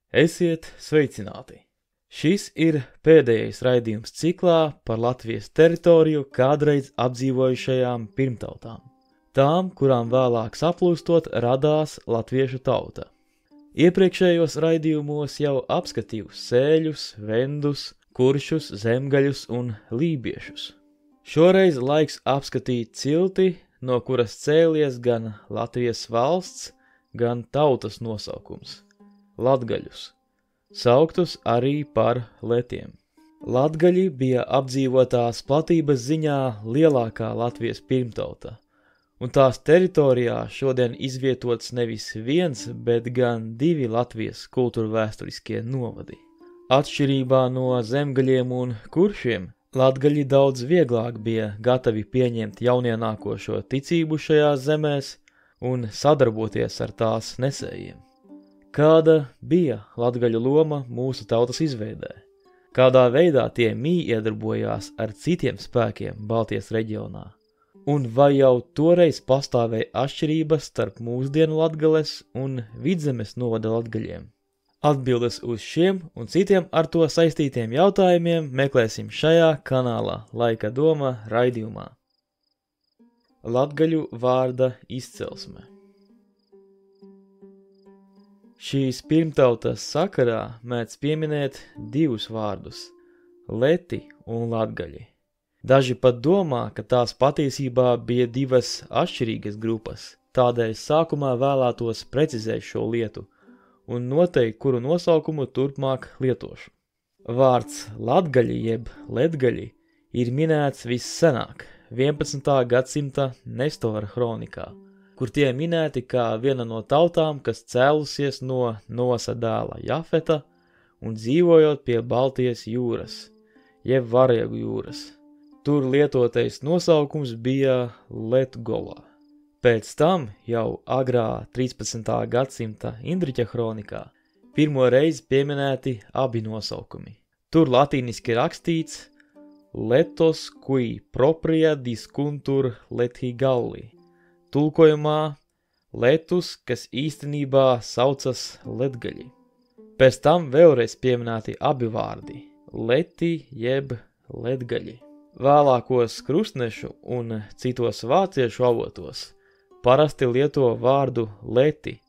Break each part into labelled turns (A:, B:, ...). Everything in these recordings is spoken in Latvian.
A: Esiet sveicināti! Šis ir pēdējais raidījums ciklā par Latvijas teritoriju kādreiz apdzīvojušajām pirmtautām. Tām, kurām vēlāk saplūstot, radās latviešu tauta. Iepriekšējos raidījumos jau apskatīju sēļus, vendus, kuršus, zemgaļus un lībiešus. Šoreiz laiks apskatīt cilti, no kuras cēlies gan Latvijas valsts, gan tautas nosaukums – latgaļus, sauktus arī par letiem. Latgaļi bija apdzīvotās platības ziņā lielākā Latvijas pirmtauta, un tās teritorijā šodien izvietots nevis viens, bet gan divi Latvijas kultūrvēsturiskie novadi. Atšķirībā no zemgaļiem un kuršiem, latgaļi daudz vieglāk bija gatavi pieņemt jaunienākošo ticību šajās zemēs un sadarboties ar tās nesējiem. Kāda bija latgaļu loma mūsu tautas izveidē? Kādā veidā tie iedarbojās ar citiem spēkiem Baltijas reģionā? Un vai jau toreiz pastāvēja atšķirības starp mūsdienu Latgales un Vidzemes novada latgaļiem? Atbildes uz šiem un citiem ar to saistītiem jautājumiem meklēsim šajā kanālā Laika doma raidījumā. Latgaļu vārda izcelsme. Šīs pirmtautas sakarā mēdz pieminēt divus vārdus – leti un latgaļi. Daži pat domā, ka tās patiesībā bija divas atšķirīgas grupas, tādēļ sākumā vēlētos precizēt šo lietu un noteikt, kuru nosaukumu turpmāk lietošu. Vārds latgaļi jeb letgaļi ir minēts vissenāk 11. gadsimta Nestora hronikā, kur tie minēti kā viena no tautām, kas cēlusies no Nosa dēla Jafeta un dzīvojot pie Baltijas jūras, jeb Varegu jūras. Tur lietotais nosaukums bija Letgola. Pēc tam jau agrā 13. gadsimta Indriķa hronikā pirmo reizi pieminēti abi nosaukumi. Tur latīniski rakstīts Letos qui propria discuntur Lethigalli. Tulkojumā letus, kas īstenībā saucas letgaļi. Pēc tam vēlreiz pieminēti abi vārdi – leti jeb letgaļi. Vēlākos krustnešu un citos vāciešu avotos parasti lieto vārdu leti,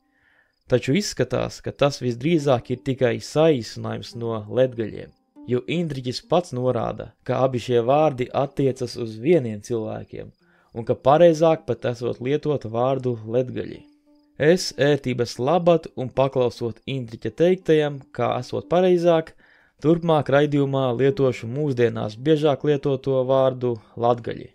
A: taču izskatās, ka tas visdrīzāk ir tikai saīsinājums no letgaļiem, jo Indriķis pats norāda, ka abi šie vārdi attiecas uz vieniem cilvēkiem, un ka pareizāk pat esot lietot vārdu letgaļi. Es ērtības labad un paklausot Indriķa teiktajam, kā esot pareizāk, turpmāk raidījumā lietošu mūsdienās biežāk lietoto vārdu latgaļi.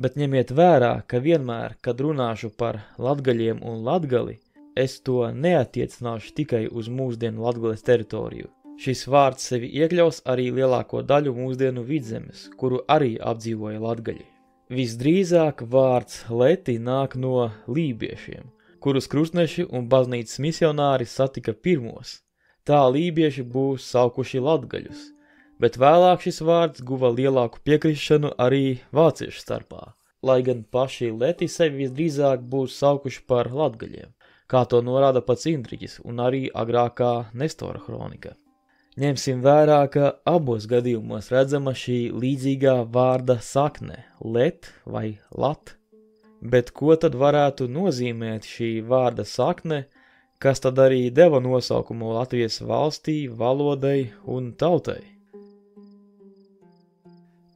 A: Bet ņemiet vērā, ka vienmēr, kad runāšu par latgaļiem un latgali, es to neatiecināšu tikai uz mūsdienu Latgales teritoriju. Šis vārds sevi iekļaus arī lielāko daļu mūsdienu Vidzemes, kuru arī apdzīvoja latgaļi. Visdrīzāk vārds leti nāk no lībiešiem, kurus krustneši un baznīcas misionāri satika pirmos. Tā lībieši būs saukuši latgaļus, bet vēlāk šis vārds guva lielāku piekrišanu arī vāciešu starpā, lai gan paši leti sevi visdrīzāk būs saukuši par latgaļiem, kā to norāda pats Indriķis un arī agrākā Nestora hronika. Ņemsim vērā, ka abos gadījumos redzama šī līdzīgā vārda sakne – let vai lat. Bet ko tad varētu nozīmēt šī vārda sakne, kas tad arī deva nosaukumu Latvijas valstī, valodai un tautai?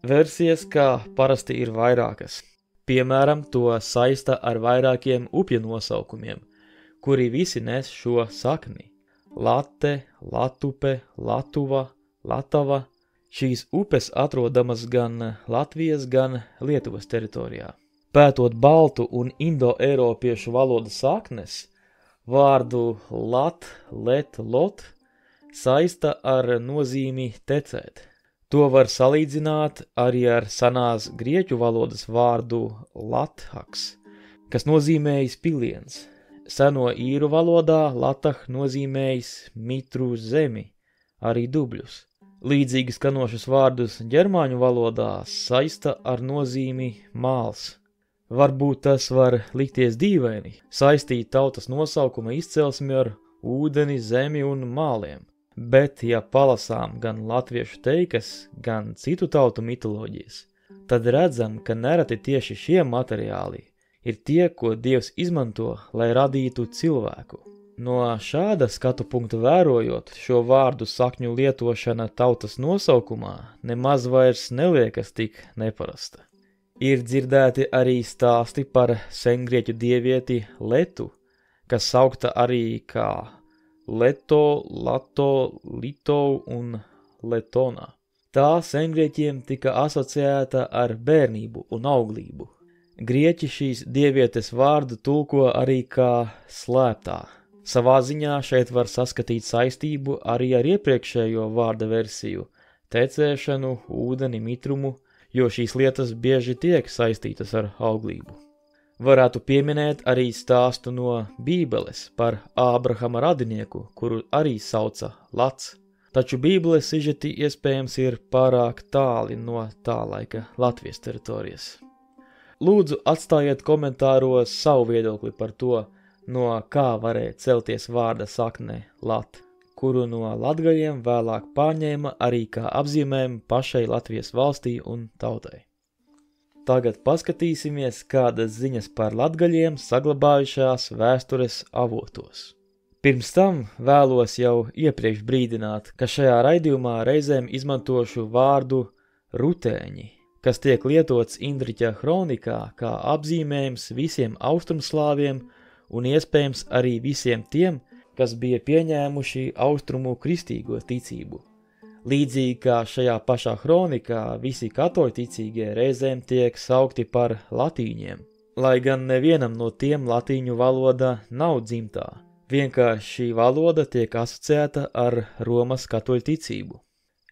A: Versijas, kā parasti ir vairākas. Piemēram, to saista ar vairākiem upju nosaukumiem, kuri visi nes šo sakni. Late, Latupe, Latuva, Latava. Šīs upes atrodamas gan Latvijas, gan Lietuvas teritorijā. Pētot baltu un indo-eiropiešu valodas saknes, vārdu lat, let, lot saista ar nozīmi tecēt. To var salīdzināt arī ar senās grieķu valodas vārdu lathaks, kas nozīmējis piliens. Seno īru valodā latah nozīmējis mitru zemi, arī dubļus. Līdzīgi skanošus vārdus ģermāņu valodā saista ar nozīmi māls. Varbūt tas var likties dīvaini, saistīt tautas nosaukuma izcelsmi ar ūdeni, zemi un māliem. bet ja palasām gan latviešu teikas, gan citu tautu mitoloģijas, tad redzam, ka nereti tieši šie materiāli ir tie, ko Dievs izmanto, lai radītu cilvēku. No šāda skatu punkta vērojot, šo vārdu sakņu lietošana tautas nosaukumā nemaz vairs neliekas tik neparasta. Ir dzirdēti arī stāsti par sengrieķu dievieti Letu, kas saukta arī kā Leto, Lato, Lito un Letona. Tā sengrieķiem tika asociēta ar bērnību un auglību. Grieķi šīs dievietes vārdu tulko arī kā slēptā. Savā ziņā šeit var saskatīt saistību arī ar iepriekšējo vārda versiju – tecēšanu, ūdeni, mitrumu, jo šīs lietas bieži tiek saistītas ar auglību. Varētu pieminēt arī stāstu no Bībeles par Ābrahama radinieku, kuru arī sauca Lats, taču Bībeles sižeti iespējams ir pārāk tāli no tā laika Latvijas teritorijas. Lūdzu, atstājiet komentāros savu viedokli par to, no kā varēja celties vārda sakne Lat, kuru no latgaļiem vēlāk pārņēma arī kā apzīmējumu pašai Latvijas valstī un tautai. Tagad paskatīsimies, kādas ziņas par latgaļiem saglabājušās vēstures avotos. Pirms tam vēlos jau iepriekš brīdināt, ka šajā raidījumā reizēm izmantošu vārdu rutēņi, kas tiek lietots Indriķa kronikā kā apzīmējums visiem austrumslāviem un iespējams arī visiem tiem, kas bija pieņēmuši austrumu kristīgo ticību. Līdzīgi kā šajā pašā kronikā visi katoļticīgie reizēm tiek saukti par latīņiem, lai gan nevienam no tiem latīņu valoda nav dzimtā, vienkārši šī valoda tiek asociēta ar Romas katoļticību.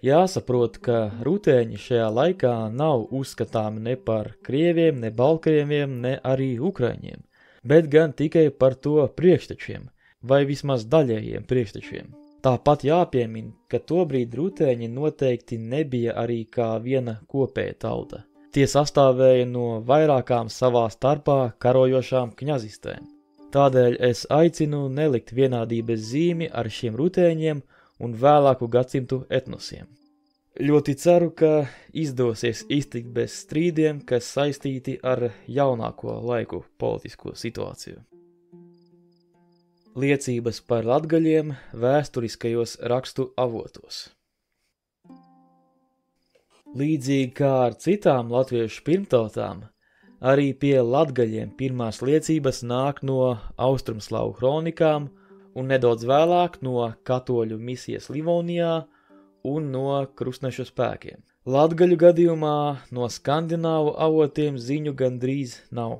A: Jāsaprot, ka rutēņi šajā laikā nav uzskatāmi ne par krieviem, ne balkrieviem, ne arī ukraiņiem, bet gan tikai par to priekštečiem, vai vismaz daļējiem priekštečiem. Tāpat jāpiemin, ka tobrīd rutēņi noteikti nebija arī kā viena kopēja tauta. Tie sastāvēja no vairākām savā starpā karojošām kņazistēm. Tādēļ es aicinu nelikt vienādības zīmi ar šiem rutēņiem un vēlāku gadsimtu etnosiem. Ļoti ceru, ka izdosies iztikt bez strīdiem, kas saistīti ar jaunāko laiku politisko situāciju. Liecības par latgaļiem vēsturiskajos rakstu avotos. Līdzīgi kā ar citām latviešu pirmtautām, arī pie latgaļiem pirmās liecības nāk no austrumslāvu kronikām un nedaudz vēlāk no katoļu misijas Livonijā un no krustnešu spēkiem. Latgaļu gadījumā no skandināvu avotiem ziņu gandrīz nav.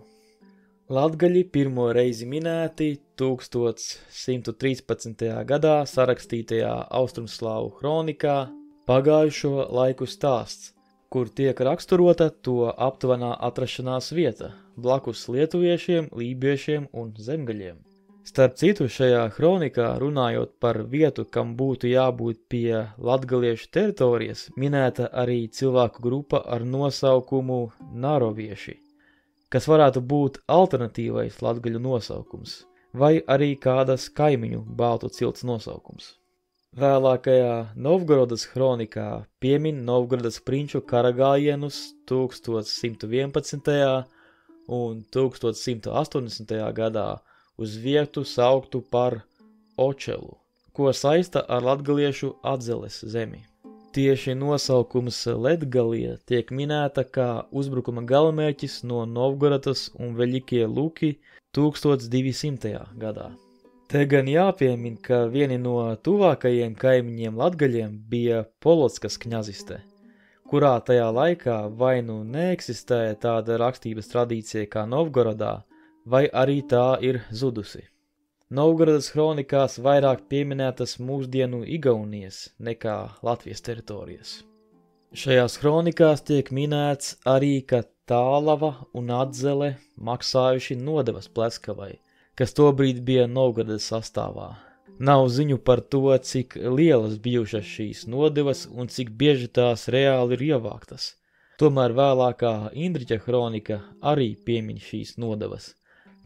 A: Latgaļi pirmo reizi minēti 1113. gadā sarakstītajā austrumslāvu kronikā Pagājušo laiku stāsts, kur tiek raksturota to aptuvenā atrašanās vieta blakus lietuviešiem, lībiešiem un zemgaļiem. Starp citu, šajā kronikā runājot par vietu, kam būtu jābūt pie latgaliešu teritorijas, minēta arī cilvēku grupa ar nosaukumu narovieši, kas varētu būt alternatīvais latgaļu nosaukums, vai arī kādas kaimiņu baltu cilts nosaukums. Vēlākajā Novgorodas kronikā piemin Novgorodas prinču karagājienus 1111. un 1180. gadā, uz vietu sauktu par Očelu, ko saista ar latgaliešu Atzeles zemi. Tieši nosaukums Latgalija tiek minēta kā uzbrukuma galamērķis no Novgorodas un Veļikie Luki 1200. gadā. Te gan jāpiemin, ka vieni no tuvākajiem kaimiņiem latgaļiem bija Polotskas kņaziste, kurā tajā laikā vai nu neeksistēja tāda rakstības tradīcija kā Novgorodā, vai arī tā ir zudusi. Novgorodas kronikās vairāk pieminētas mūsdienu Igaunijas nekā Latvijas teritorijas. Šajās kronikās tiek minēts arī, ka Tālava un Atzele maksājuši nodevas Pleskavai, kas tobrīd bija Novgorodas sastāvā. Nav ziņu par to, cik lielas bijušas šīs nodevas un cik bieži tās reāli ir ievāktas. Tomēr vēlākā Indriķa kronika arī piemin šīs nodevas,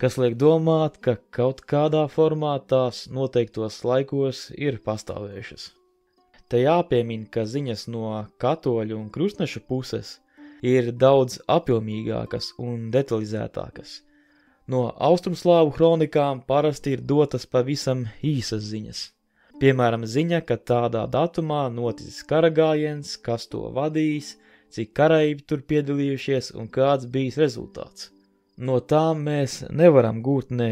A: kas liek domāt, ka kaut kādā formā tās noteiktos laikos ir pastāvējušas. Te jāpiemina, ka ziņas no katoļu un krustnešu puses ir daudz apjomīgākas un detalizētākas. No austrumslāvu kronikām parasti ir dotas pavisam īsas ziņas. Piemēram, ziņa, ka tādā datumā noticis karagājiens, kas to vadījis, cik kareivi tur piedalījušies un kāds bijis rezultāts. No tām mēs nevaram gūt ne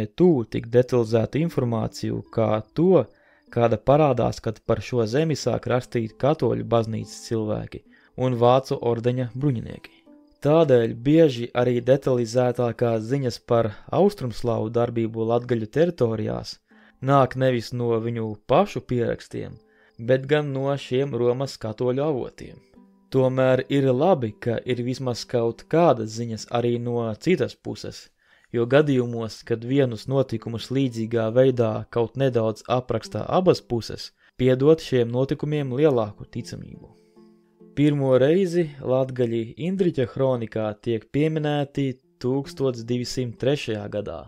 A: tik detalizētu informāciju, kā to, kāda parādās, kad par šo zemi sāk rakstīt katoļu baznīcas cilvēki un vācu ordeņa bruņinieki. Tādēļ bieži arī detalizētākās ziņas par austrumslāvu darbību latgaļu teritorijās nāk nevis no viņu pašu pierakstiem, bet gan no šiem Romas katoļu avotiem. Tomēr ir labi, ka ir vismaz kaut kādas ziņas arī no citas puses, jo gadījumos, kad vienus notikumus līdzīgā veidā kaut nedaudz aprakstā abas puses, piedot šiem notikumiem lielāku ticamību. Pirmo reizi latgaļi Indriķa kronikā tiek pieminēti 1203. gadā,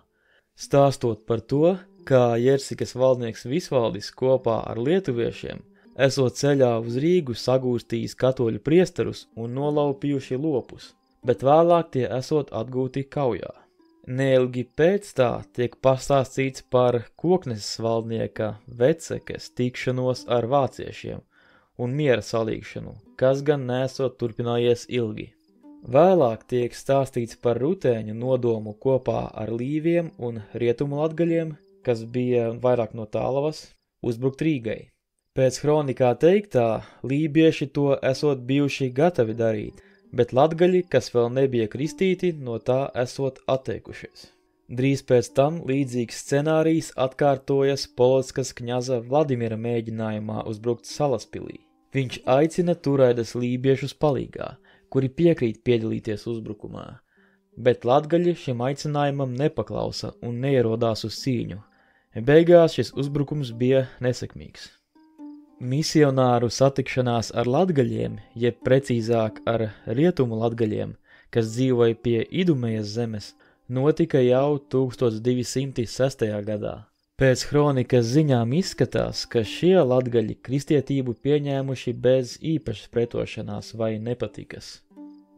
A: stāstot par to, kā Jersikas valdnieks Visvaldis kopā ar lietuviešiem esot ceļā uz Rīgu sagūstījis katoļu priesterus un nolaupījuši lopus, bet vēlāk tie esot atgūti kaujā. Neilgi pēc tā tiek pastāstīts par Kokneses valdnieka Vecekes tikšanos ar vāciešiem un miera salīgšanu, kas gan nesot turpinājies ilgi. Vēlāk tiek stāstīts par rutēņu nodomu kopā ar līviem un rietumu latgaļiem, kas bija vairāk no Tālavas, uzbrukt Rīgai. Pēc kronikā teiktā, lībieši to esot bijuši gatavi darīt, bet latgaļi, kas vēl nebija kristīti, no tā esot atteikušies. Drīz pēc tam līdzīgs scenārijs atkārtojas Polockas kņaza Vladimira mēģinājumā uzbrukt Salaspilī. Viņš aicina Turaidas lībiešus palīgā, kuri piekrīt piedalīties uzbrukumā, bet latgaļi šim aicinājumam nepaklausa un neierodās uz cīņu. Beigās šis uzbrukums bija nesekmīgs. Misionāru satikšanās ar latgaļiem, jeb precīzāk ar rietumu latgaļiem, kas dzīvoja pie Idumejas zemes, notika jau 1206. gadā. Pēc kronikas ziņām izskatās, ka šie latgaļi kristietību pieņēmuši bez īpašas pretošanās vai nepatikas.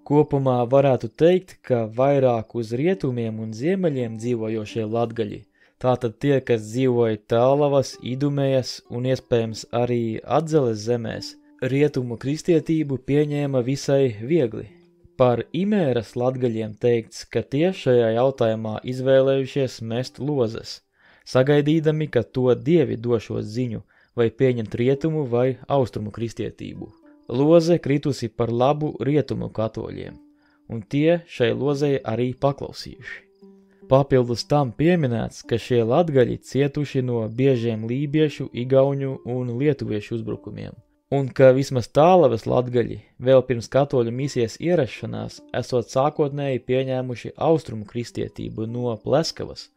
A: Kopumā varētu teikt, ka vairāk uz rietumiem un ziemeļiem dzīvojošie latgaļi, tātad tie, kas dzīvoja Tālavas, Idumejas un iespējams arī Atzeles zemēs, rietumu kristietību pieņēma visai viegli. Par Imēras latgaļiem teikts, ka tie šajā jautājumā izvēlējušies mest lozes, sagaidīdami, ka to dievi došos ziņu vai pieņemt rietumu vai austrumu kristietību. Loze kritusi par labu rietumu katoļiem, un tie šai lozei arī paklausījuši. Papildus tam pieminēts, ka šie latgaļi cietuši no biežiem lībiešu, igauņu un lietuviešu uzbrukumiem, un ka vismaz Tālavas latgaļi vēl pirms katoļu misijas ierašanās esot sākotnēji pieņēmuši austrumu kristietību no Pleskavas.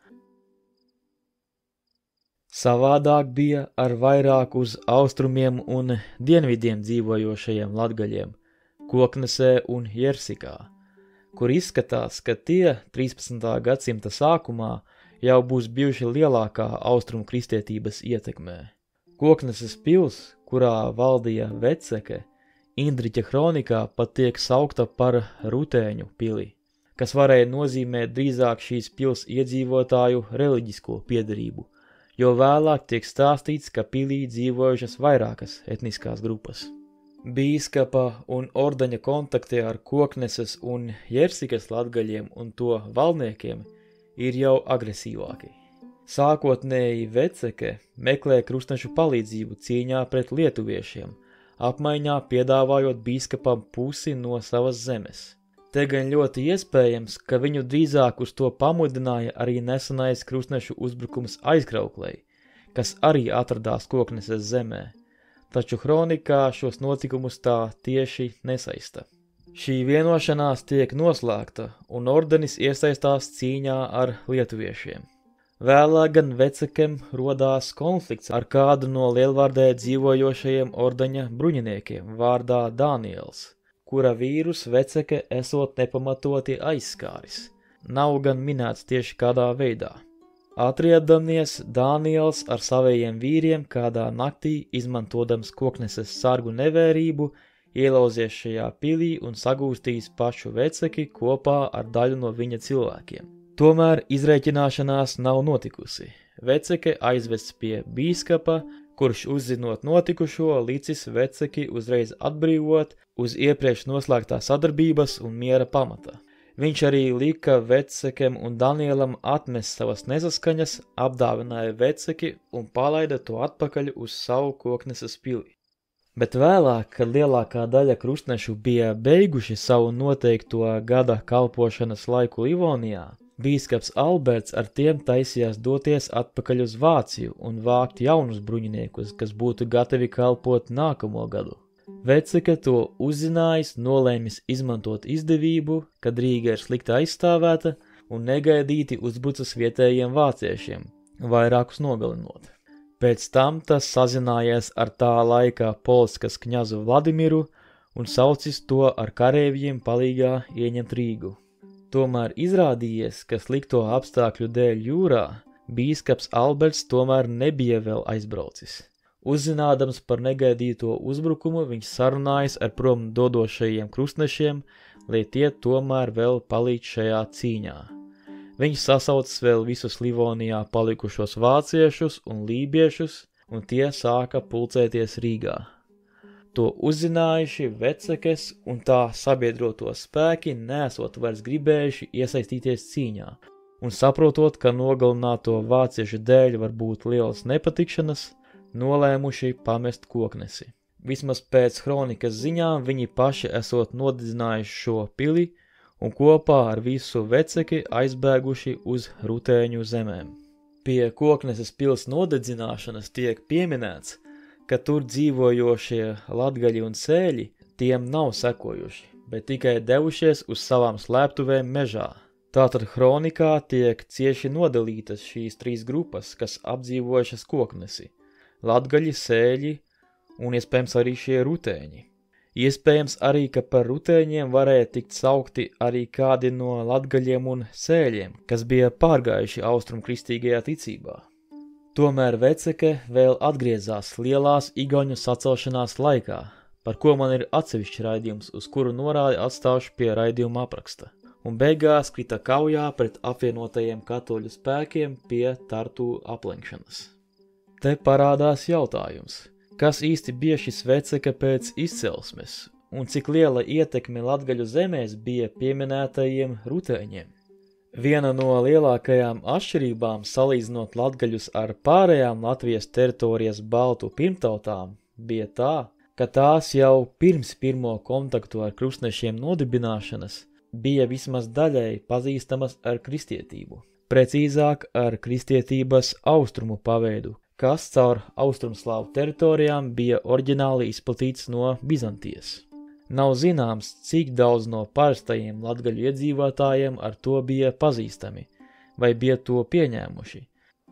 A: Savādāk bija ar vairāk uz austrumiem un dienvidiem dzīvojošajiem latgaļiem, Koknesē un Jersikā, kur izskatās, ka tie 13. gadsimta sākumā jau būs bijuši lielākā austrumu kristietības ietekmē. Kokneses pils, kurā valdīja Veceke, Indriķa kronikā pat tiek saukta par Rutēņu pili, kas varēja nozīmēt drīzāk šīs pils iedzīvotāju reliģisko piederību, jo vēlāk tiek stāstīts, ka pilī dzīvojušas vairākas etniskās grupas. Bīskapa un ordeņa kontakti ar Kokneses un Jersikas latgaļiem un to valdniekiem ir jau agresīvāki. Sākotnēji Veceke meklē krustnešu palīdzību cīņā pret lietuviešiem, apmaiņā piedāvājot bīskapam pusi no savas zemes. Te gan ļoti iespējams, ka viņu drīzāk uz to pamudināja arī nesenais krustnešu uzbrukums Aizkrauklei, kas arī atradās Kokneses zemē. Taču kronikā šos notikumus tā tieši nesaista. Šī vienošanās tiek noslēgta, un ordenis iesaistās cīņā ar lietuviešiem. Vēlāk gan Vecekem rodās konflikts ar kādu no Lielvardē dzīvojošajiem ordeņa bruņiniekiem vārdā Dāniels, kura vīrus Veceke esot nepamatoti aizskāris. Nav gan minēts tieši kādā veidā. Atriedamies Dāniels ar savējiem vīriem kādā naktī, izmantodams kokneses sargu nevērību, ielauzies šajā pilī un sagūstījis pašu Veceki kopā ar daļu no viņa cilvēkiem. Tomēr izrēķināšanās nav notikusi. Veceke aizvests pie bīskapa, kurš uzzinot notikušo, licis Veceki uzreiz atbrīvot uz iepriekš noslēgtā sadarbības un miera pamata. Viņš arī lika Vecekem un Danielam atmest savas nesaskaņas, apdāvināja Veceki un palaida to atpakaļ uz savu kokneses pili. Bet vēlāk, kad lielākā daļa krustnešu bija beiguši savu noteikto gada kalpošanas laiku Livonijā, bīskaps Alberts ar tiem taisījās doties atpakaļ uz Vāciju un vākt jaunus bruņiniekus, kas būtu gatavi kalpot nākamo gadu. Veceke to uzzinājis, nolēmis izmantot izdevību, kad Rīga ir slikti aizstāvēta un negaidīti uzbrucis vietējiem vāciešiem, vairākus nogalinot. Pēc tam tas sazinājies ar tā laikā Polskas kņazu Vladimiru un saucis to ar kareivjiem palīgā ieņemt Rīgu. Tomēr izrādījies, ka slikto apstākļu dēļ jūrā bīskaps Alberts tomēr nebija vēl aizbraucis. Uzzinādams par negaidīto uzbrukumu, viņš sarunājas ar prom dodošajiem krustnešiem, lai tie tomēr vēl palīdz šajā cīņā. Viņš sasaucis vēl visus Livonijā palikušos vāciešus un lībiešus, un tie sāka pulcēties Rīgā. To uzzinājuši Vecekes un tā sabiedroto spēki nesot vairs gribējuši iesaistīties cīņā, un saprotot, ka nogalināto vāciešu dēļ var būt lielas nepatikšanas, nolēmuši pamest koknesi. Vismaz pēc kronikas ziņām viņi paši esot nodedzinājuši šo pili un kopā ar visu Veceki aizbēguši uz Rutēņu zemēm. Pie kokneses pils nodedzināšanas tiek pieminēts, ka tur dzīvojošie latgaļi un sēļi tiem nav sekojuši, bet tikai devušies uz savām slēptuvēm mežā. Tātad kronikā tiek cieši nodalītas šīs trīs grupas, kas apdzīvojušas koknesi. Latgaļi, sēļi un iespējams arī šie rutēņi. Iespējams arī, ka par rutēņiem varēja tikt saukti arī kādi no latgaļiem un sēļiem, kas bija pārgājuši austrumkristīgajā ticībā. Tomēr Veceke vēl atgriezās lielās igauņu sacelšanās laikā, par ko man ir atsevišķi raidījums, uz kuru norādi atstāšu pie raidījuma apraksta, un beigās krita kaujā pret apvienotajiem katoļu spēkiem pie Tartu aplenkšanas. Te parādās jautājums, kas īsti bija šis Veceka pēc izcelsmes, un cik liela ietekme latgaļu zemēs bija pieminētajiem rutēņiem. Viena no lielākajām atšķirībām salīdzinot latgaļus ar pārējām Latvijas teritorijas baltu pirmtautām bija tā, ka tās jau pirms pirmo kontaktu ar krustnešiem nodibināšanas bija vismaz daļēji pazīstamas ar kristietību, precīzāk ar kristietības austrumu paveidu, kas caur austrumslāvu teritorijām bija oriģināli izplatīts no Bizantijas. Nav zināms, cik daudz no parastajiem latgaļu iedzīvotājiem ar to bija pazīstami, vai bija to pieņēmuši,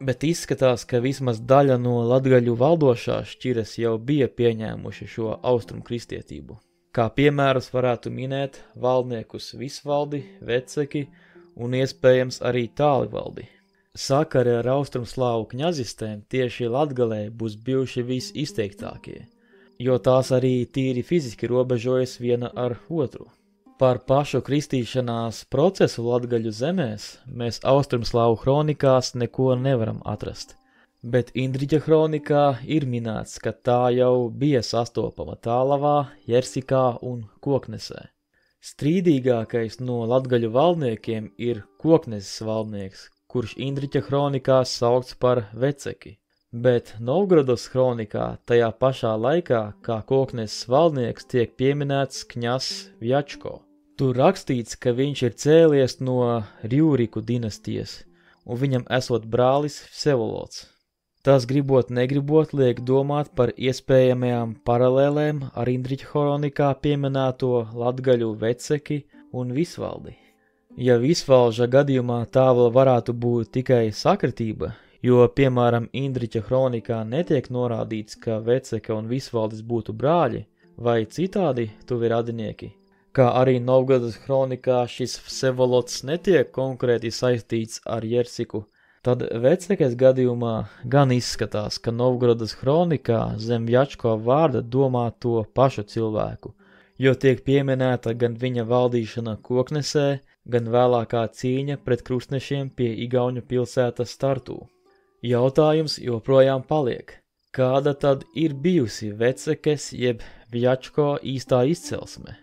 A: bet izskatās, ka vismaz daļa no latgaļu valdošās šķires jau bija pieņēmuši šo austrumu kristietību. Kā piemērus varētu minēt valdniekus Visvaldi, Veceki un iespējams arī Tālivaldi. Sakari ar austrumslāvu kņazistēm tieši Latgalē būs bijuši visizteiktākie, jo tās arī tīri fiziski robežojas viena ar otru. Par pašu kristīšanās procesu latgaļu zemēs mēs austrumslāvu kronikās neko nevaram atrast, bet Indriģa kronikā ir minēts, ka tā jau bija sastopama Tālavā, Jersikā un Koknesē. Strīdīgākais no latgaļu valdniekiem ir Kokneses valdnieks, kurš Indriķa kronikā saukts par Veceki, bet Novgorodas kronikā tajā pašā laikā kā Kokneses valdnieks tiek pieminēts kņazs Vjačko. Tur rakstīts, ka viņš ir cēlies no Rjūriku dinastijas, un viņam esot brālis Vsevolods. Tas gribot negribot liek domāt par iespējamajām paralēlēm ar Indriķa kronikā pieminēto latgaļu Veceki un Visvaldi. Ja Visvalža gadījumā tā vēl varētu būt tikai sakritība, jo, piemēram, Indriķa kronikā netiek norādīts, ka Veceka un Visvaldis būtu brāļi vai citādi tuvi radinieki, kā arī Novgorodas kronikā šis Vsevolods netiek konkrēti saistīts ar Jersiku, Tad Vecekes gadījumā gan izskatās, ka Novgorodas kronikā zem Vjačko vārda domā to pašu cilvēku, jo tiek pieminēta gan viņa valdīšana Koknesē, gan vēlākā cīņa pret krustnešiem pie Igauņu pilsētas Tartū. Jautājums joprojām paliek, kāda tad ir bijusi Vecekes jeb Vjačko īstā izcelsme?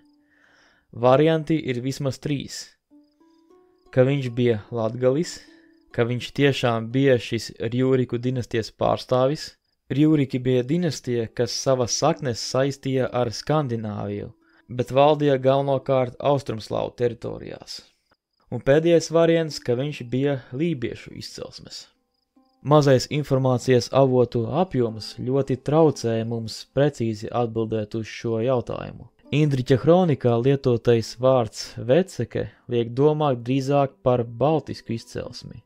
A: Varianti ir vismaz 3. Ka viņš bija latgalis, ka viņš tiešām bija šis Rjūriku dinastijas pārstāvis. Rjūriki bija dinastija, kas savas saknes saistīja ar Skandināviju, bet valdīja galvenokārt Austrumslāvu teritorijās. Un pēdējais variants, ka viņš bija lībiešu izcelsmes. Mazais informācijas avotu apjoms ļoti traucēja mums precīzi atbildēt uz šo jautājumu. Indriķa kronikā lietotais vārds Veceke liek domāt drīzāk par baltisku izcelsmi.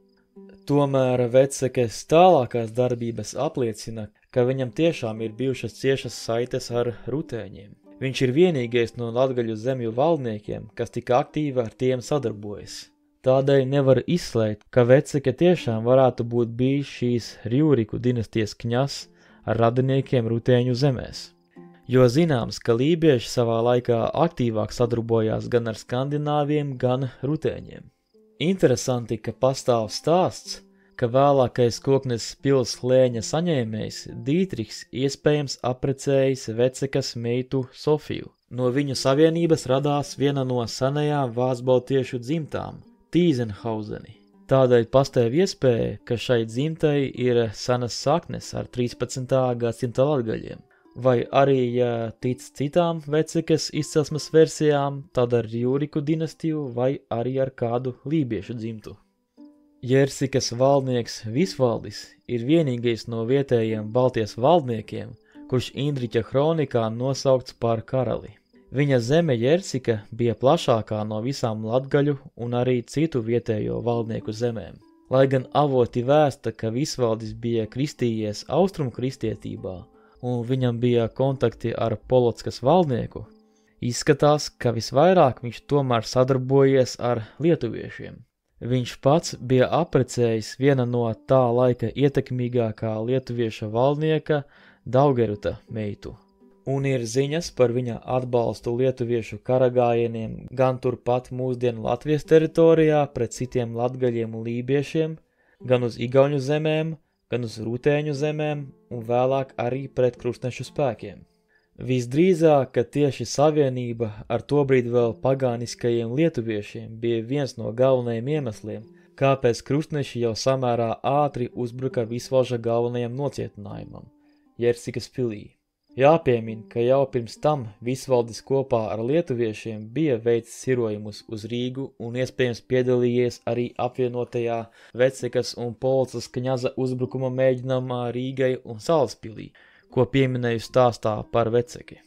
A: Tomēr Vecekes tālākās darbības apliecina, ka viņam tiešām ir bijušas ciešas saites ar rutēņiem. Viņš ir vienīgais no latgaļu zemju valdniekiem, kas tik aktīvi ar tiem sadarbojas. Tādēļ nevar izslēgt, ka Veceke tiešām varētu būt bijis šīs Rjūriku dinastijas kņazs ar radiniekiem rutēņu zemēs. Jo zināms, ka lībieši savā laikā aktīvāk sadarbojās gan ar skandināviem, gan rutēņiem. Interesanti, ka pastāv stāsts, ka vēlākais Koknes pils lēņa saņēmējs Dītriks iespējams aprecējis Vecekas meitu Sofiju. No viņu savienības radās viena no senajām vācbaltiešu dzimtām – Tīzenhauzeni. Tādēļ pastāv iespēja, ka šai dzimtai ir senas saknes ar 13. gadsimta latgaļiem. Vai arī, ja tic citām Vecekes izcelsmes versijām, tad ar Rjūriku dinastiju vai arī ar kādu lībiešu dzimtu. Jersikas valdnieks Visvaldis ir vienīgais no vietējiem Baltijas valdniekiem, kurš Indriķa kronikā nosaukts par karali. Viņa zeme Jersika bija plašākā no visām latgaļu un arī citu vietējo valdnieku zemēm. Lai gan avoti vēsta, ka Visvaldis bija kristījies austrumu kristietībā, un viņam bija kontakti ar Polotskas valdnieku, izskatās, ka visvairāk viņš tomēr sadarbojies ar lietuviešiem. Viņš pats bija aprecējis viena no tā laika ietekmīgākā lietuvieša valdnieka Daugeruta meitu. Un ir ziņas par viņa atbalstu lietuviešu karagājieniem gan turpat mūsdienu Latvijas teritorijā pret citiem latgaļiem un lībiešiem, gan uz Igauņu zemēm, gan uz rutēņu zemēm un vēlāk arī pret krustnešu spēkiem. Visdrīzāk, ka tieši savienība ar tobrīd vēl pagāniskajiem lietuviešiem bija viens no galvenajiem iemesliem, kāpēc krustneši jau samērā ātri uzbruka Visvalža galvenajam nocietinājumam – Jersikas pilī. Jāpiemina, ka jau pirms tam Visvaldis kopā ar lietuviešiem bija veicis sirojumus uz Rīgu un iespējams piedalījies arī apvienotajā Vecekas un Polockas kņaza uzbrukuma mēģinājumā Rīgai un Salaspilī, ko pieminēju stāstā par Veceki.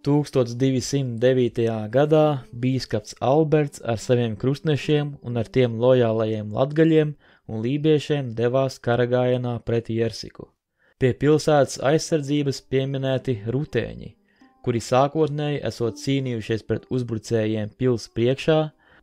A: 1209. gadā bīskaps Alberts ar saviem krustnešiem un ar tiem lojālajiem latgaļiem un lībiešiem devās karagājienā pret Jersiku. Pie pilsētas aizsardzības pieminēti rutēņi, kuri sākotnēji esot cīnījušies pret uzbrucējiem pils priekšā,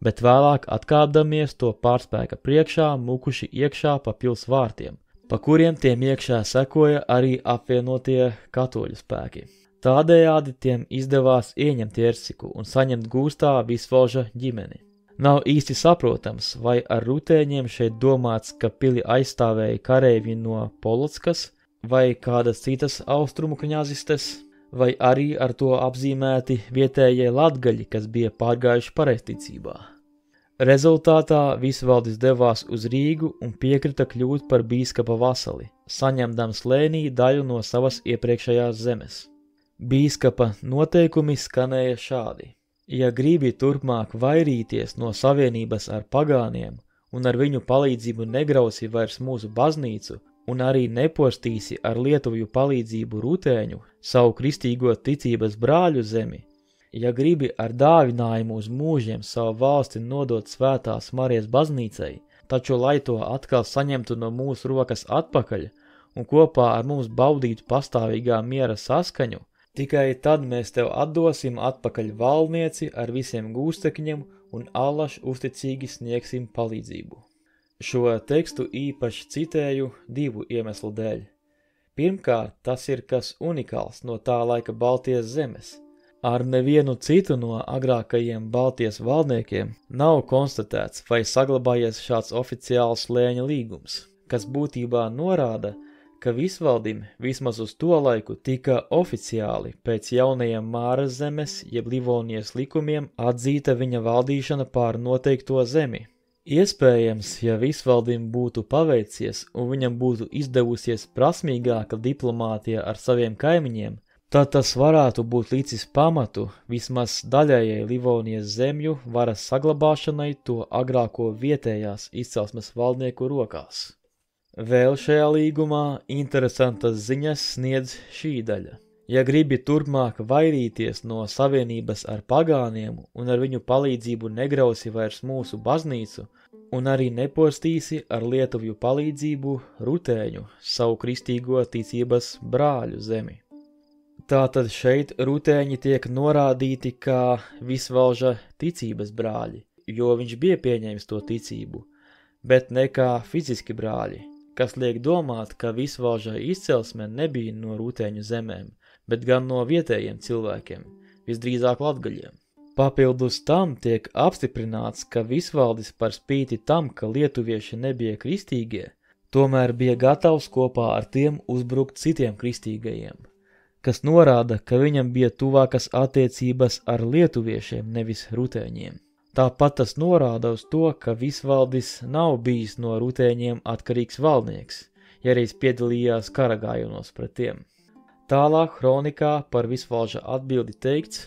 A: bet vēlāk atkāpdamies to pārspēka priekšā mukuši iekšā pa pils vārtiem, pa kuriem tiem iekšā sekoja arī apvienotie katoļu spēki. Tādējādi tiem izdevās ieņemt Jersiku un saņemt gūstā Visvalža ģimeni. Nav īsti saprotams, vai ar rutēņiem šeit domāts, ka pili aizstāvēja kareivji no Polotskas, vai kādas citas austrumu kņazistes, vai arī ar to apzīmēti vietējie latgaļi, kas bija pārgājuši pareizticībā. Rezultātā Visvaldis devās uz Rīgu un piekrita kļūt par bīskapa vasali, saņemdams lēnī daļu no savas iepriekšējās zemes. Bīskapa noteikumi skanēja šādi. Ja gribi turpmāk vairīties no savienības ar pagāniem un ar viņu palīdzību negrausi vairs mūsu baznīcu, un arī nepostīsi ar Lietuvju palīdzību rutēņu, savu kristīgo ticības brāļu zemi, ja gribi ar dāvinājumu uz mūžiem savu valsti nodot svētās Marijas baznīcai, taču lai to atkal saņemtu no mūsu rokas atpakaļ un kopā ar mums baudītu pastāvīgā miera saskaņu, tikai tad mēs tev atdosim atpakaļ valdnieci ar visiem gūstekņiem un allaž uzticīgi sniegsim palīdzību. Šo tekstu īpaši citēju 2 iemeslu dēļ. Pirmkārt, tas ir kas unikāls no tā laika Baltijas zemes. Ar nevienu citu no agrākajiem Baltijas valdniekiem nav konstatēts vai saglabājies šāds oficiāls slēņa līgums, kas būtībā norāda, ka visvaldim vismaz uz to laiku tika oficiāli pēc jaunajiem Māras zemes jeb Livonijas likumiem atzīta viņa valdīšana pār noteikto zemi. Iespējams, ja visvaldim būtu paveicies un viņam būtu izdevusies prasmīgāka diplomātija ar saviem kaimiņiem, tad tas varētu būt līdzis pamatu vismaz daļējai Livonijas zemju varas saglabāšanai to agrāko vietējās izcelsmes valdnieku rokās. Vēl šajā līgumā interesantas ziņas sniedz šī daļa. Ja gribi turpmāk vairīties no savienības ar pagāniem un ar viņu palīdzību negrausi vairs mūsu baznīcu, un arī nepostīsi ar lietuvju palīdzību Rutēņu, savu kristīgo ticības brāļu zemi. Tātad šeit Rutēņi tiek norādīti kā visvalža ticības brāļi, jo viņš bija pieņēmis to ticību, bet ne kā fiziski brāļi, kas liek domāt, ka visvalža izcelsme nebija no Rutēņu zemēm, bet gan no vietējiem cilvēkiem, visdrīzāk latgaļiem. Papildus tam tiek apstiprināts, ka visvaldis par spīti tam, ka lietuvieši nebija kristīgie, tomēr bija gatavs kopā ar tiem uzbrukt citiem kristīgajiem, kas norāda, ka viņam bija tuvākas attiecības ar lietuviešiem, nevis rutēņiem. Tāpat tas norāda uz to, ka visvaldis nav bijis no rutēņiem atkarīgs valdnieks, ja reiz piedalījās karagājienos pret tiem. Tālāk kronikā par visvalža atbildi teikts,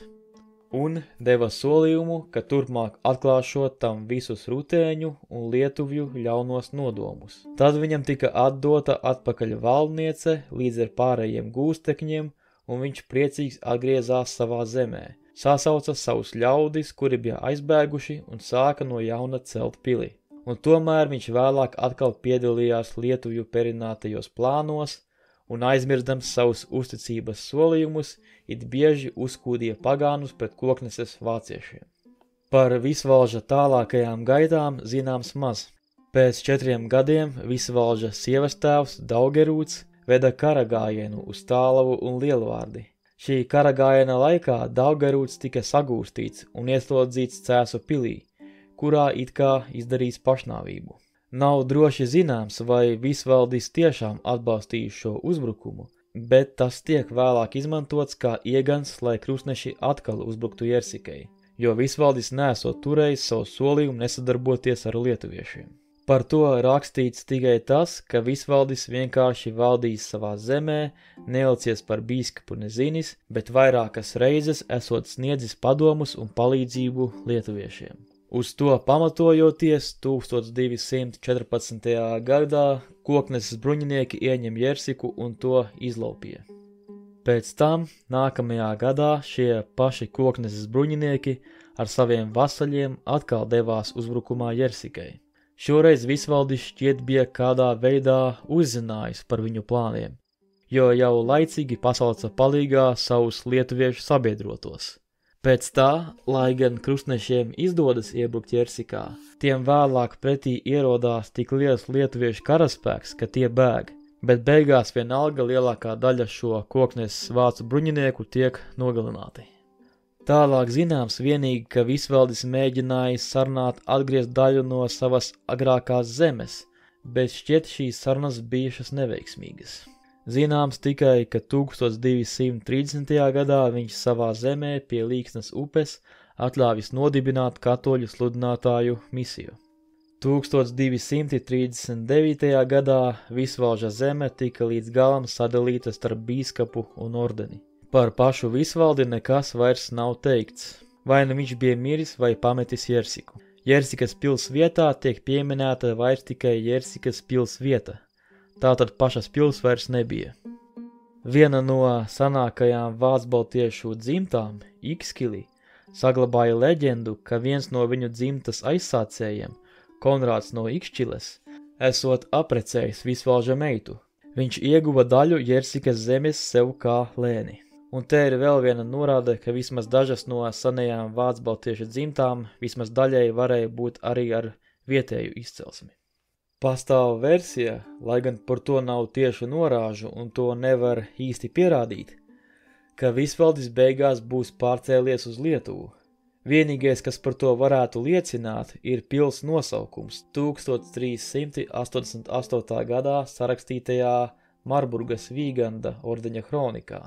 A: un deva solījumu, ka turpmāk atklāšot tam visus rutēņu un lietuvju ļaunos nodomus. Tad viņam tika atdota atpakaļ valdniece līdz ar pārējiem gūstekņiem, un viņš priecīgs atgriezās savā zemē, sasauca savus ļaudis, kuri bija aizbēguši un sāka no jauna celt pili. Un tomēr viņš vēlāk atkal piedalījās lietuvju perinātajos plānos, un aizmirstams savus uzticības solījumus, it bieži uzkūdīja pagānus pret Kokneses vāciešiem. Par visvalža tālākajām gaitām zināms maz. Pēc 4 gadiem visvalža sievastēvs Daugerūts veda karagājienu uz Tālavu un Lielvārdi. Šī karagājiena laikā Daugerūts tika sagūstīts un ieslodzīts Cēsu pilī, kurā it kā izdarīs pašnāvību. Nav droši zināms, vai visvaldis tiešām atbalstīja šo uzbrukumu, bet tas tiek vēlāk izmantots kā iegans, lai krustneši atkal uzbruktu Jersikai, jo visvaldis nesot turējis savu solījumu nesadarboties ar lietuviešiem. Par to rakstīts tikai tas, ka visvaldis vienkārši valdīs savā zemē, neilcies par bīskapu nezinis, bet vairākas reizes esot sniedzis padomus un palīdzību lietuviešiem. Uz to pamatojoties 1214. gadā Kokneses bruņinieki ieņem Jersiku un to izlaupīja. Pēc tam nākamajā gadā šie paši Kokneses bruņinieki ar saviem vasaļiem atkal devās uzbrukumā Jersikai. Šoreiz visvaldis šķiet bija kādā veidā uzzinājis par viņu plāniem, jo jau laicīgi pasauca palīgā savus lietuviešu sabiedrotos. Pēc tā, lai gan krustnešiem izdodas iebrukt Jersikā, tiem vēlāk pretī ierodās tik liels lietuviešu karaspēks, ka tie bēg, bet beigās vienalga lielākā daļa šo Kokneses vācu bruņinieku tiek nogalināti. Tālāk zināms vienīgi, ka visvaldis mēģināja sarunāt atgriezt daļu no savas agrākās zemes, bet šķiet šīs sarunas bijušas neveiksmīgas. Zināms tikai, ka 1230. gadā viņš savā zemē pie Līksnas upes atļāvis nodibināt katoļu sludinātāju misiju. 1239. gadā visvalža zeme tika līdz galam sadalīta starp bīskapu un ordeni. Par pašu visvaldi nekas vairs nav teikts, vai nu viņš bija miris vai pametis Jersiku. Jersikas pils vietā tiek pieminēta vairs tikai Jersikas pils vieta. Tātad pašas pils vairs nebija. Viena no senākajām vācbaltiešu dzimtām, Ikskili, saglabāja leģendu, ka viens no viņu dzimtas aizsācējiem, Konrāds no Ikšķiles, esot aprecējis visvalža meitu. Viņš ieguva daļu Jersikas zemes sev kā lēni. Un te ir vēl viena norāde, ka vismaz dažas no senajām vācbaltiešu dzimtām vismaz daļai varēja būt arī ar vietēju izcelsmi. Pastāv versija, lai gan par to nav tiešu norāžu un to nevar īsti pierādīt, ka visvaldis beigās būs pārcēlies uz Lietuvu. Vienīgais, kas par to varētu liecināt, ir pils nosaukums 1388. gadā sarakstītajā Marburgas Vīganda ordeņa kronikā,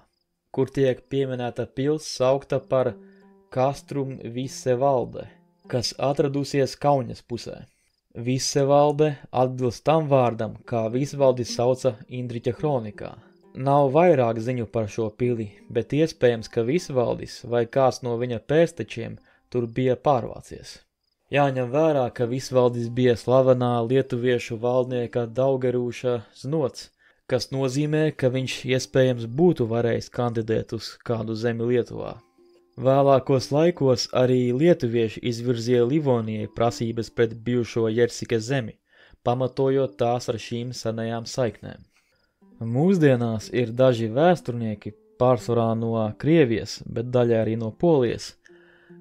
A: kur tiek pieminēta pils saukta par Castrum Visevalde, kas atradusies Kauņas pusē. Visevalde atbilst tam vārdam, kā visvaldis sauca Indriķa kronikā. Nav vairāk ziņu par šo pili, bet iespējams, ka visvaldis vai kāds no viņa pēstečiem tur bija pārvācies. Jāņem vērā, ka visvaldis bija slavenā lietuviešu valdnieka Daugerūša znots, kas nozīmē, ka viņš iespējams būtu varējis kandidēt uz kādu zemi Lietuvā. Vēlākos laikos arī lietuvieši izvirzīja Livonijai prasības pret bijušo Jersikas zemi, pamatojot tās ar šīm senajām saiknēm. Mūsdienās ir daži vēsturnieki, pārsvarā no Krievijas, bet daļai arī no Polijas,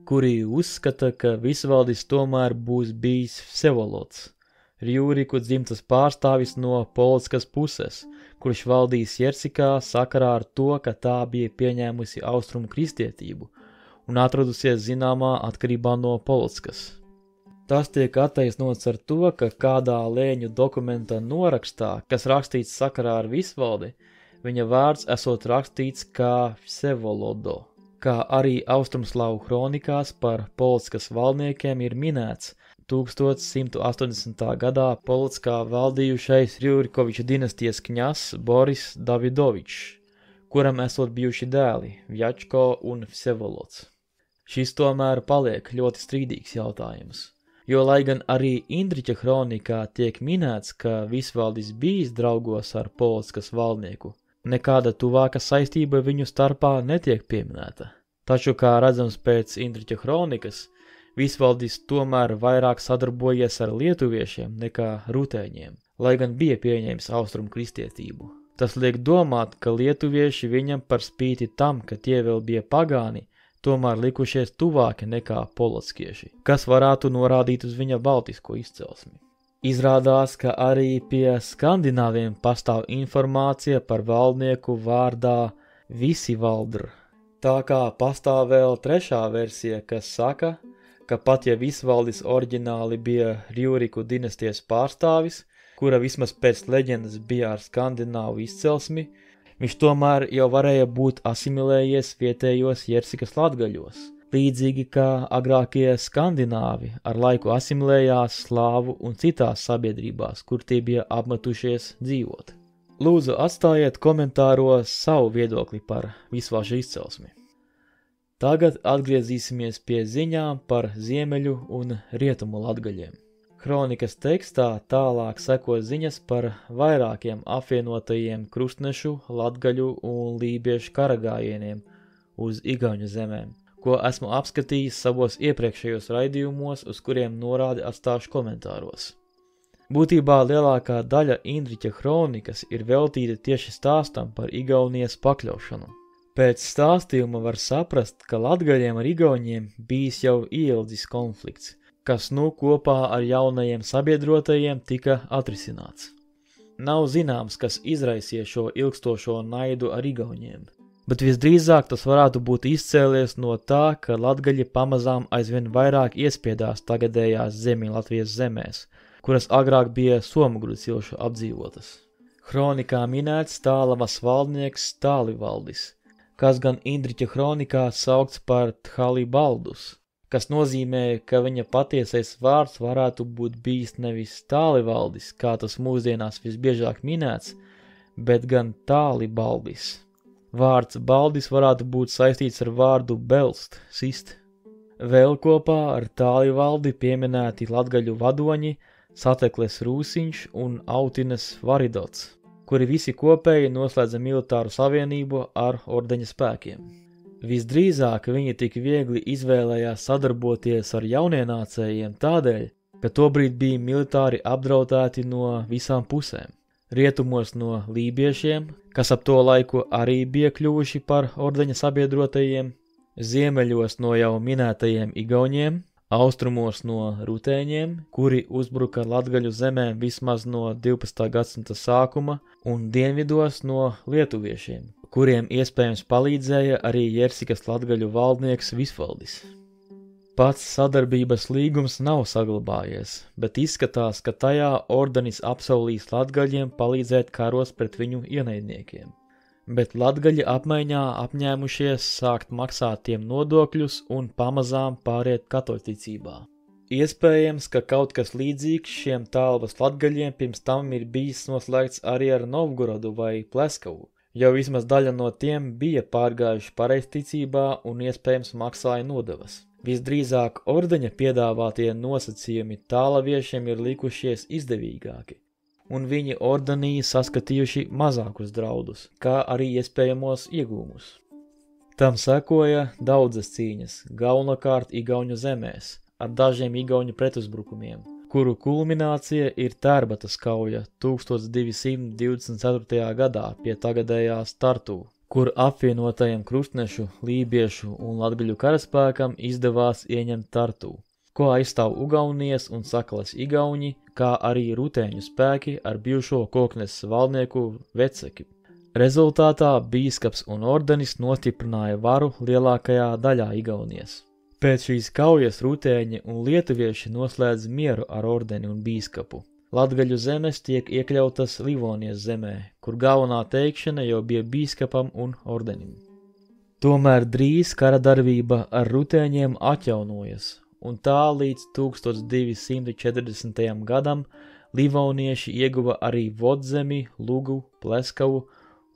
A: kuri uzskata, ka visvaldis tomēr būs bijis Vsevolods, Rjūriku dzimtas pārstāvis no Polskas puses, kurš valdīs Jersikā sakarā ar to, ka tā bija pieņēmusi austrumu kristietību un atradusies zināmā atkarībā no Polskas. Tas tiek attaisnots ar to, ka kādā lēņu dokumenta norakstā, kas rakstīts sakarā ar visvaldi, viņa vārds esot rakstīts kā Vsevolodo, kā arī austrumslāvu kronikās par Polskas valdniekiem ir minēts 1180. gadā Polskā valdījušais Rjurikoviča dinastijas kņazs Boris Davidovičs, kuram esot bijuši dēli Vjačko un Vsevolods. Šis tomēr paliek ļoti strīdīgs jautājums, jo lai gan arī Indriķa kronikā tiek minēts, ka visvaldis bijis draugos ar Polskas valdnieku, nekāda tuvāka saistība viņu starpā netiek pieminēta. Taču, kā redzams pēc Indriķa kronikas, visvaldis tomēr vairāk sadarbojies ar lietuviešiem nekā rutēņiem, lai gan bija pieņēmis austrumu kristietību. Tas liek domāt, ka lietuvieši viņam par spīti tam, ka tie vēl bija pagāni, tomēr likušies tuvāki nekā polotskieši, kas varētu norādīt uz viņa baltisko izcelsmi. Izrādās, ka arī pie skandināviem pastāv informācija par valdnieku vārdā Visivaldr. Tā kā pastāv vēl trešā versija, kas saka, ka pat ja visvaldis oriģināli bija Rjūriku dinastijas pārstāvis, kura vismaz pēc leģendas bija ar skandināvu izcelsmi, viņš tomēr jau varēja būt asimilējies vietējos Jersikas latgaļos, līdzīgi kā agrākie skandināvi ar laiku asimilējās slāvu un citās sabiedrībās, kur tie bija apmetušies dzīvot. Lūdzu, atstājiet komentāros savu viedokli par visvalšu izcelsmi. Tagad atgriezīsimies pie ziņām par ziemeļu un rietumu latgaļiem. Kronikas tekstā tālāk seko ziņas par vairākiem apvienotajiem krustnešu, latgaļu un lībiešu karagājieniem uz Igauņu zemēm, ko esmu apskatījis savos iepriekšējos raidījumos, uz kuriem norādi atstāšu komentāros. Būtībā lielākā daļa Indriķa kronikas ir veltīta tieši stāstam par Igaunijas pakļaušanu. Pēc stāstījuma var saprast, ka latgaļiem ar Igauņiem bijis jau ieildzis konflikts, kas kopā ar jaunajiem sabiedrotajiem tika atrisināts. Nav zināms, kas izraisīja šo ilgstošo naidu ar Igauņiem, bet visdrīzāk tas varētu būt izcēlies no tā, ka latgaļi pamazām aizvien vairāk iespiedās tagadējās Latvijas zemēs, kuras agrāk bija Somguru cilšu apdzīvotas. Kronikā minēts Tālavas valdnieks Tālivaldis, kas gan Indriķa kronikā saukts par Thalibaldus, kas nozīmē, ka viņa patiesais vārds varētu būt bijis nevis Tālivaldis, kā tas mūsdienās visbiežāk minēts, bet gan Tālibaldis. Vārds Baldis varētu būt saistīts ar vārdu belst, sist. Vēl kopā ar Tālivaldi pieminēti latgaļu vadoņi Satekles Rūsiņš un Autines Varidots, kuri visi kopēji noslēdza militāru savienību ar ordeņa spēkiem. Visdrīzāk viņi tik viegli izvēlējās sadarboties ar jaunienācējiem tādēļ, ka tobrīd bija militāri apdraudēti no visām pusēm. Rietumos no lībiešiem, kas ap to laiku arī bija kļuvuši par ordeņa sabiedrotajiem, ziemeļos no jau minētajiem Igauņiem, austrumos no rutēņiem, kuri uzbruka latgaļu zemēm vismaz no 12. gadsimta sākuma, un dienvidos no lietuviešiem, kuriem iespējams palīdzēja arī Jersikas latgaļu valdnieks Visvaldis. Pats sadarbības līgums nav saglabājies, bet izskatās, ka tajā ordenis apsolīs latgaļiem palīdzēt karos pret viņu ienaidniekiem. Bet latgaļi apmaiņā apņēmušies sākt maksāt tiem nodokļus un pamazām pāriet katoļticībā. Iespējams, ka kaut kas līdzīgs šiem tālvas latgaļiem pirms tam ir bijis noslēgts arī ar Novgorodu vai Pleskavu, jo vismaz daļa no tiem bija pārgājuši pareizticībā un iespējams maksāja nodevas. Visdrīzāk ordeņa piedāvātie nosacījumi tālaviešiem ir likušies izdevīgāki, un viņi ordenī saskatījuši mazākus draudus, kā arī iespējamos iegūmus. Tam sekoja daudzas cīņas, galvenokārt Igauņu zemēs, ar dažiem Igauņu pretuzbrukumiem, kuru kulminācija ir Tērbatas kauja 1224. gadā pie tagadējās Tartu, kur apvienotajiem krustnešu, lībiešu un latgaļu karaspēkam izdevās ieņemt Tartu, ko aizstāv Ugaunijas un Sakalas igauņi, kā arī rutēņu spēki ar bijušo Kokneses valdnieku Veceki. Rezultātā bīskaps un ordenis nostiprināja varu lielākajā daļā Igaunijas. Pēc šīs kaujas rutēņi un lietuvieši noslēdz mieru ar ordeni un bīskapu. Latgaļu zemes tiek iekļautas Livonijas zemē, kur galvenā teikšana jau bija bīskapam un ordenim. Tomēr drīz kara darbība ar rutēņiem atjaunojas, un tā līdz 1240. gadam Livonieši ieguva arī Vodzemi, Lugu, Pleskavu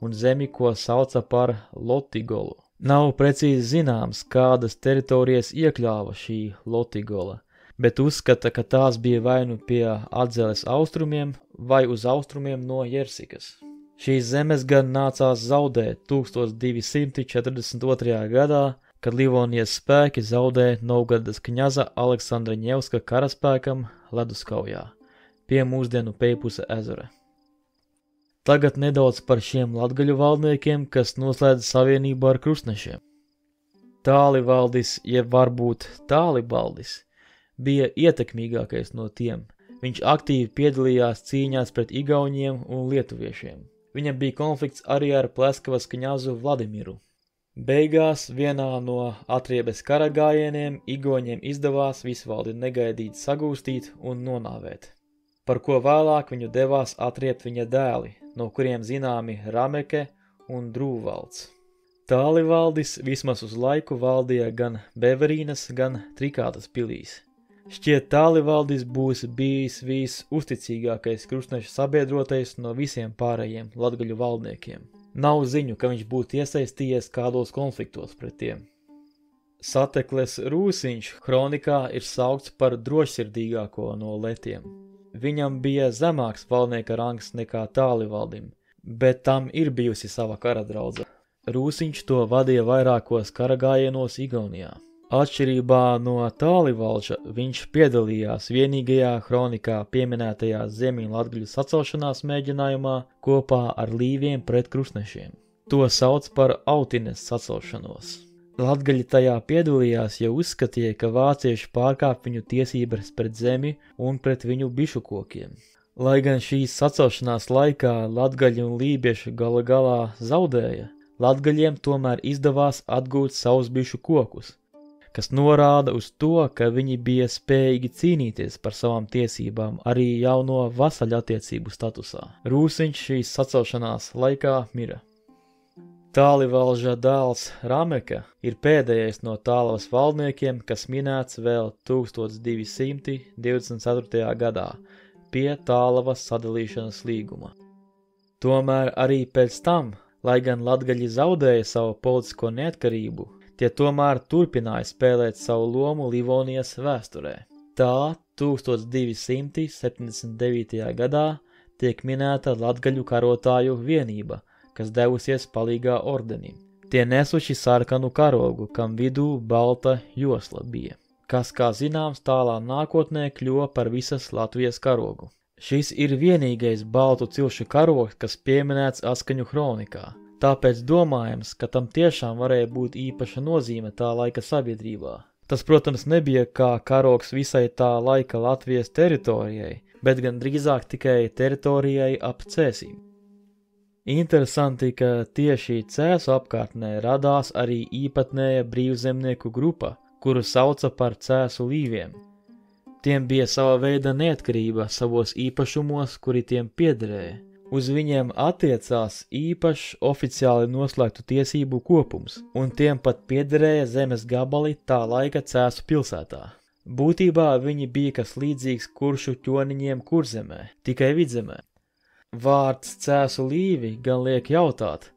A: un zemi, ko sauca par Lotigolu. Nav precīzi zināms, kādas teritorijas iekļāva šī Lotigola, bet uzskata, ka tās bija vai nu pie Atzeles austrumiem vai uz austrumiem no Jersikas. Šīs zemes gan nācās zaudēt 1242. gadā, kad Livonijas spēki zaudēja Novgorodas kņaza Aleksandra Ņevska karaspēkam Leduskaujā, pie mūsdienu Peipusa ezera. Tagad nedaudz par šiem latgaļu valdniekiem, kas noslēdz savienību ar krustnešiem. Tālivaldis, jeb varbūt Tālibaldis, bija ietekmīgākais no tiem. Viņš aktīvi piedalījās cīņās pret igauņiem un lietuviešiem. Viņam bija konflikts arī ar Pleskavas kņazu Vladimiru. Beigās vienā no atriebes kara gājieniem igauņiem izdevās Visvaldi negaidīt sagūstīt un nonāvēt, par ko vēlāk viņu devās atriebt viņa dēli, no kuriem zināmi Rameke un Drūvalds. Tālivaldis vismaz uz laiku valdīja gan Beverīnas, gan Trikātas pilīs. Šķiet, Tālivaldis būs bijis visuzticīgākais krustneša sabiedrotais no visiem pārējiem latgaļu valdniekiem. Nav ziņu, ka viņš būtu iesaistījies kādos konfliktos pret tiem. Satekles Rūsiņš kronikā ir saukts par drošsirdīgāko no letiem. Viņam bija zemāks valdnieka rangs nekā Tālivaldim, bet tam ir bijusi sava karadraudze. Rūsiņš to vadīja vairākos karagājienos Igaunijā. Atšķirībā no Tālivalža viņš piedalījās vienīgajā kronikā pieminētajā Ziemeļlatgaļu sacelšanās mēģinājumā kopā ar līviem pret krustnešiem. To sauc par Autines sacelšanos. Latgaļi tajā piedalījās, jo uzskatīja, ka vācieši pārkāp viņu tiesības pret zemi un pret viņu bišu kokiem. Lai gan šīs sacelšanās laikā latgaļi un lībieši gala galā zaudēja, latgaļiem tomēr izdevās atgūt savus bišu kokus, kas norāda uz to, ka viņi bija spējīgi cīnīties par savām tiesībām arī jauno vasaļu attiecību statusā. Rūsiņš šīs sacelšanās laikā mira. Tālivalža dēls Rameka ir pēdējais no Tālavas valdniekiem, kas minēts vēl 1224. gadā pie Tālavas sadalīšanas līguma. Tomēr arī pēc tam, lai gan latgaļi zaudēja savu politisko neatkarību, tie tomēr turpināja spēlēt savu lomu Livonijas vēsturē. Tā 1279. gadā tiek minēta latgaļu karotāju vienība, kas devusies palīgā ordenim. Tie nesuši sarkanu karogu, kam vidū balta josla bija, kas, kā zināms, tālā nākotnē kļuva par visas Latvijas karogu. Šis ir vienīgais baltu cilšu karogs, kas pieminēts Atskaņu kronikā. Tāpēc domājams, ka tam tiešām varēja būt īpaša nozīme tā laika sabiedrībā. Tas, protams, nebija kā karogs visai tā laika Latvijas teritorijai, bet gan drīzāk tikai teritorijai ap Cēsīm. Interesanti, ka tieši Cēsu apkārtnē radās arī īpatnēja brīvzemnieku grupa, kuru sauca par Cēsu līviem. Tiem bija sava veida neatkarība savos īpašumos, kuri tiem piederēja. Uz viņiem attiecās īpašs oficiāli noslēgtu tiesību kopums, un tiem pat piederēja zemes gabali tā laika Cēsu pilsētā. Būtībā viņi bija kas līdzīgs kuršu ķoniņiem Kurzemē, tikai vidzemē. Vārds Cēsu līvi gan liek jautāt,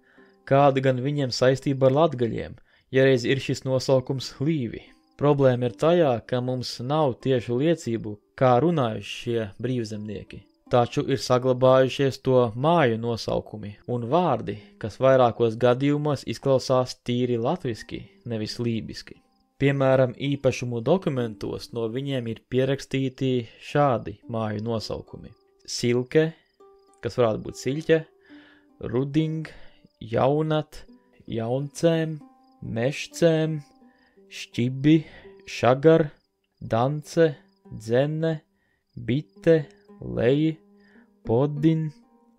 A: kāda gan viņiem saistība ar latgaļiem, ja reiz ir šis nosaukums līvi. Problēma ir tajā, ka mums nav tiešu liecību, kā runājuši šie brīvzemnieki. Taču ir saglabājušies to māju nosaukumi un vārdi, kas vairākos gadījumos izklausās tīri latviski, nevis lībiski. Piemēram, īpašumu dokumentos no viņiem ir pierakstīti šādi māju nosaukumi. Silke, kas varētu būt siļķe, ruding, jaunat, jauncēm, mešcēm, šķibi, šagar, dance, dzene, bite, leji, podin,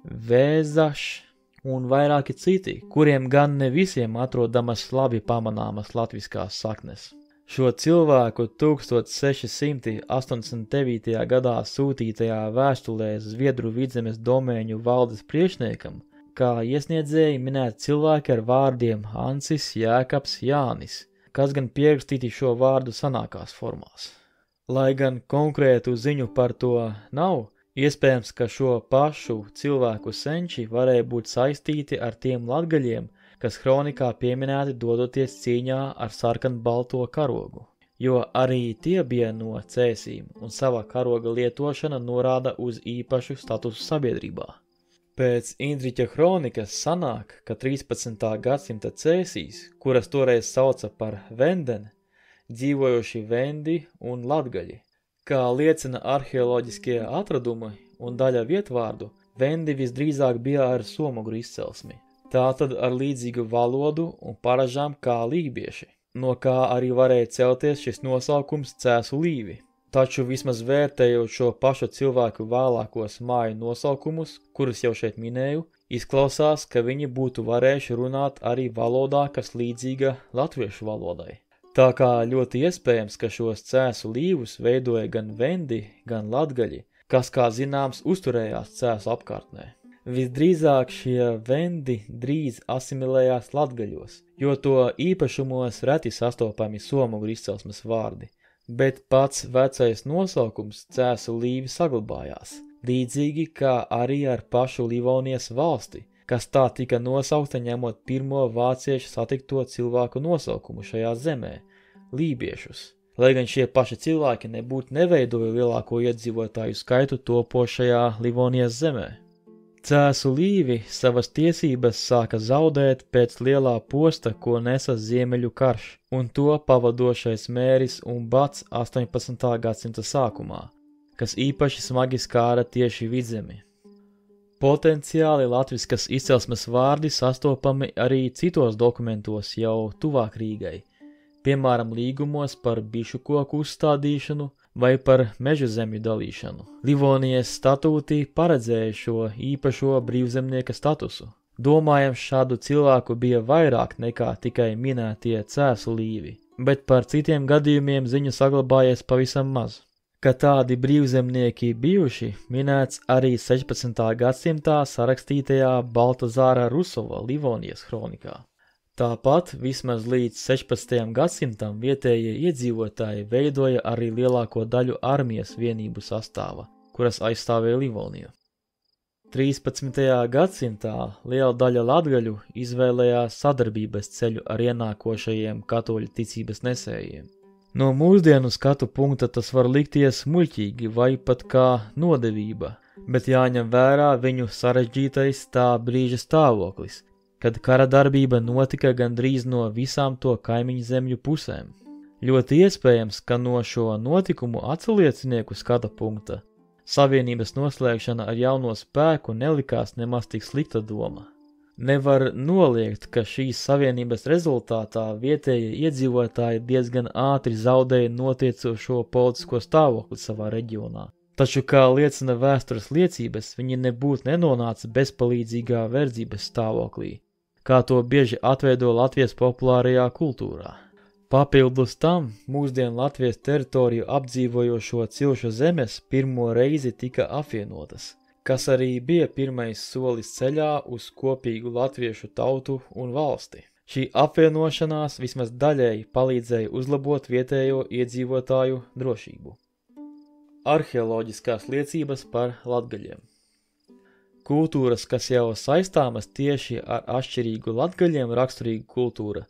A: vēzaš un vairāki citi, kuriem gan ne visiem atrodamas labi pamanāmas latviskās saknes. Šo cilvēku 1689. gadā sūtītajā vēstulē Zviedru vidzemes domēņu valdes priekšniekam, kā iesniedzēji minēti cilvēki ar vārdiem Hansis, Jēkabs, Jānis, kas gan pierakstīti šo vārdu sanākās formās. Lai gan konkrētu ziņu par to nav, iespējams, ka šo pašu cilvēku senči varēja būt saistīti ar tiem latgaļiem, kas kronikā pieminēti dodoties cīņā ar sarkanbalto karogu, jo arī tie bija no Cēsīm, un sava karoga lietošana norāda uz īpašu statusu sabiedrībā. Pēc Indriķa kronikas sanāk, ka 13. gadsimta Cēsīs, kuras toreiz sauca par Venden, dzīvojuši vendi un latgaļi. Kā liecina arheoloģiskie atradumi un daļa vietvārdu, vendi visdrīzāk bija ar somogru izcelsmi, tātad ar līdzīgu valodu un paražām kā lībieši, no kā arī varēja celties šis nosaukums Cēsu līvi. Taču vismaz vērtējot šo pašu cilvēku vēlākos māju nosaukumus, kurus jau šeit minēju, izklausās, ka viņi būtu varējuši runāt arī valodā, kas līdzīga latviešu valodai. Tā kā ļoti iespējams, ka šos Cēsu līvus veidoja gan vendi, gan latgaļi, kas, kā zināms, uzturējās Cēsu apkārtnē. Visdrīzāk šie vendi drīz asimilējās latgaļos, jo to īpašumos reti sastopami somogru izcelsmes vārdi, bet pats vecais nosaukums Cēsu līvi saglabājās, līdzīgi kā arī ar pašu Livonijas valsti, kas tā tika nosaukta ņemot pirmo vāciešu satikto cilvēku nosaukumu šajā zemē – lībiešus, lai gan šie paši cilvēki nebūtu neveidoja lielāko iedzīvotāju skaitu topošajā Livonijas zemē. Cēsu līvi savas tiesības sāka zaudēt pēc lielā posta, ko nesa Ziemeļu karš, un to pavadošais mēris un bats 18. gadsimta sākumā, kas īpaši smagi skāra tieši vidzemi. Potenciāli latviskas izcelsmes vārdi sastopami arī citos dokumentos jau tuvāk Rīgai, piemēram līgumos par bišu koku uzstādīšanu vai par meža zemju dalīšanu. Livonijas statūti paredzēja šo īpašo brīvzemnieka statusu. Domājams, šādu cilvēku bija vairāk nekā tikai minētie Cēsu līvi, bet par citiem gadījumiem ziņu saglabājies pavisam maz. Ka tādi brīvzemnieki bijuši, minēts arī 16. gadsimtā sarakstītajā Baltazāra Rusova Livonijas kronikā. Tāpat vismaz līdz 16. gadsimtam vietējie iedzīvotāji veidoja arī lielāko daļu armijas vienību sastāva, kuras aizstāvēja Livoniju. 13. gadsimtā liela daļa latgaļu izvēlējās sadarbības ceļu ar ienākošajiem katoļu ticības nesējiem. No mūsdienu skatu punkta tas var likties muļķīgi vai pat kā nodevība, bet jāņem vērā viņu sarežģītais tā brīža stāvoklis, kad kara darbība notika gandrīz no visām to kaimiņu zemļu pusēm. Ļoti iespējams, ka no šo notikumu atsaliecinieku skata punkta savienības noslēgšana ar jauno spēku nelikās nemaz tik slikta doma. Nevar noliegt, ka šīs savienības rezultātā vietējie iedzīvotāji diezgan ātri zaudēja notiecošo politisko stāvokli savā reģionā. Taču, kā liecina vēstures liecības, viņi nebūtu nenonāca bezpalīdzīgā verdzības stāvoklī, kā to bieži atveido Latvijas populārajā kultūrā. Papildus tam, mūsdienu Latvijas teritoriju apdzīvojošo cilšu zemes pirmo reizi tika apvienotas, kas arī bija pirmais solis ceļā uz kopīgu latviešu tautu un valsti. Šī apvienošanās vismaz daļēji palīdzēja uzlabot vietējo iedzīvotāju drošību. Arheoloģiskās liecības par latgaļiem. Kultūras, kas jau saistāmas tieši ar atšķirīgu latgaļiem raksturīgu kultūra,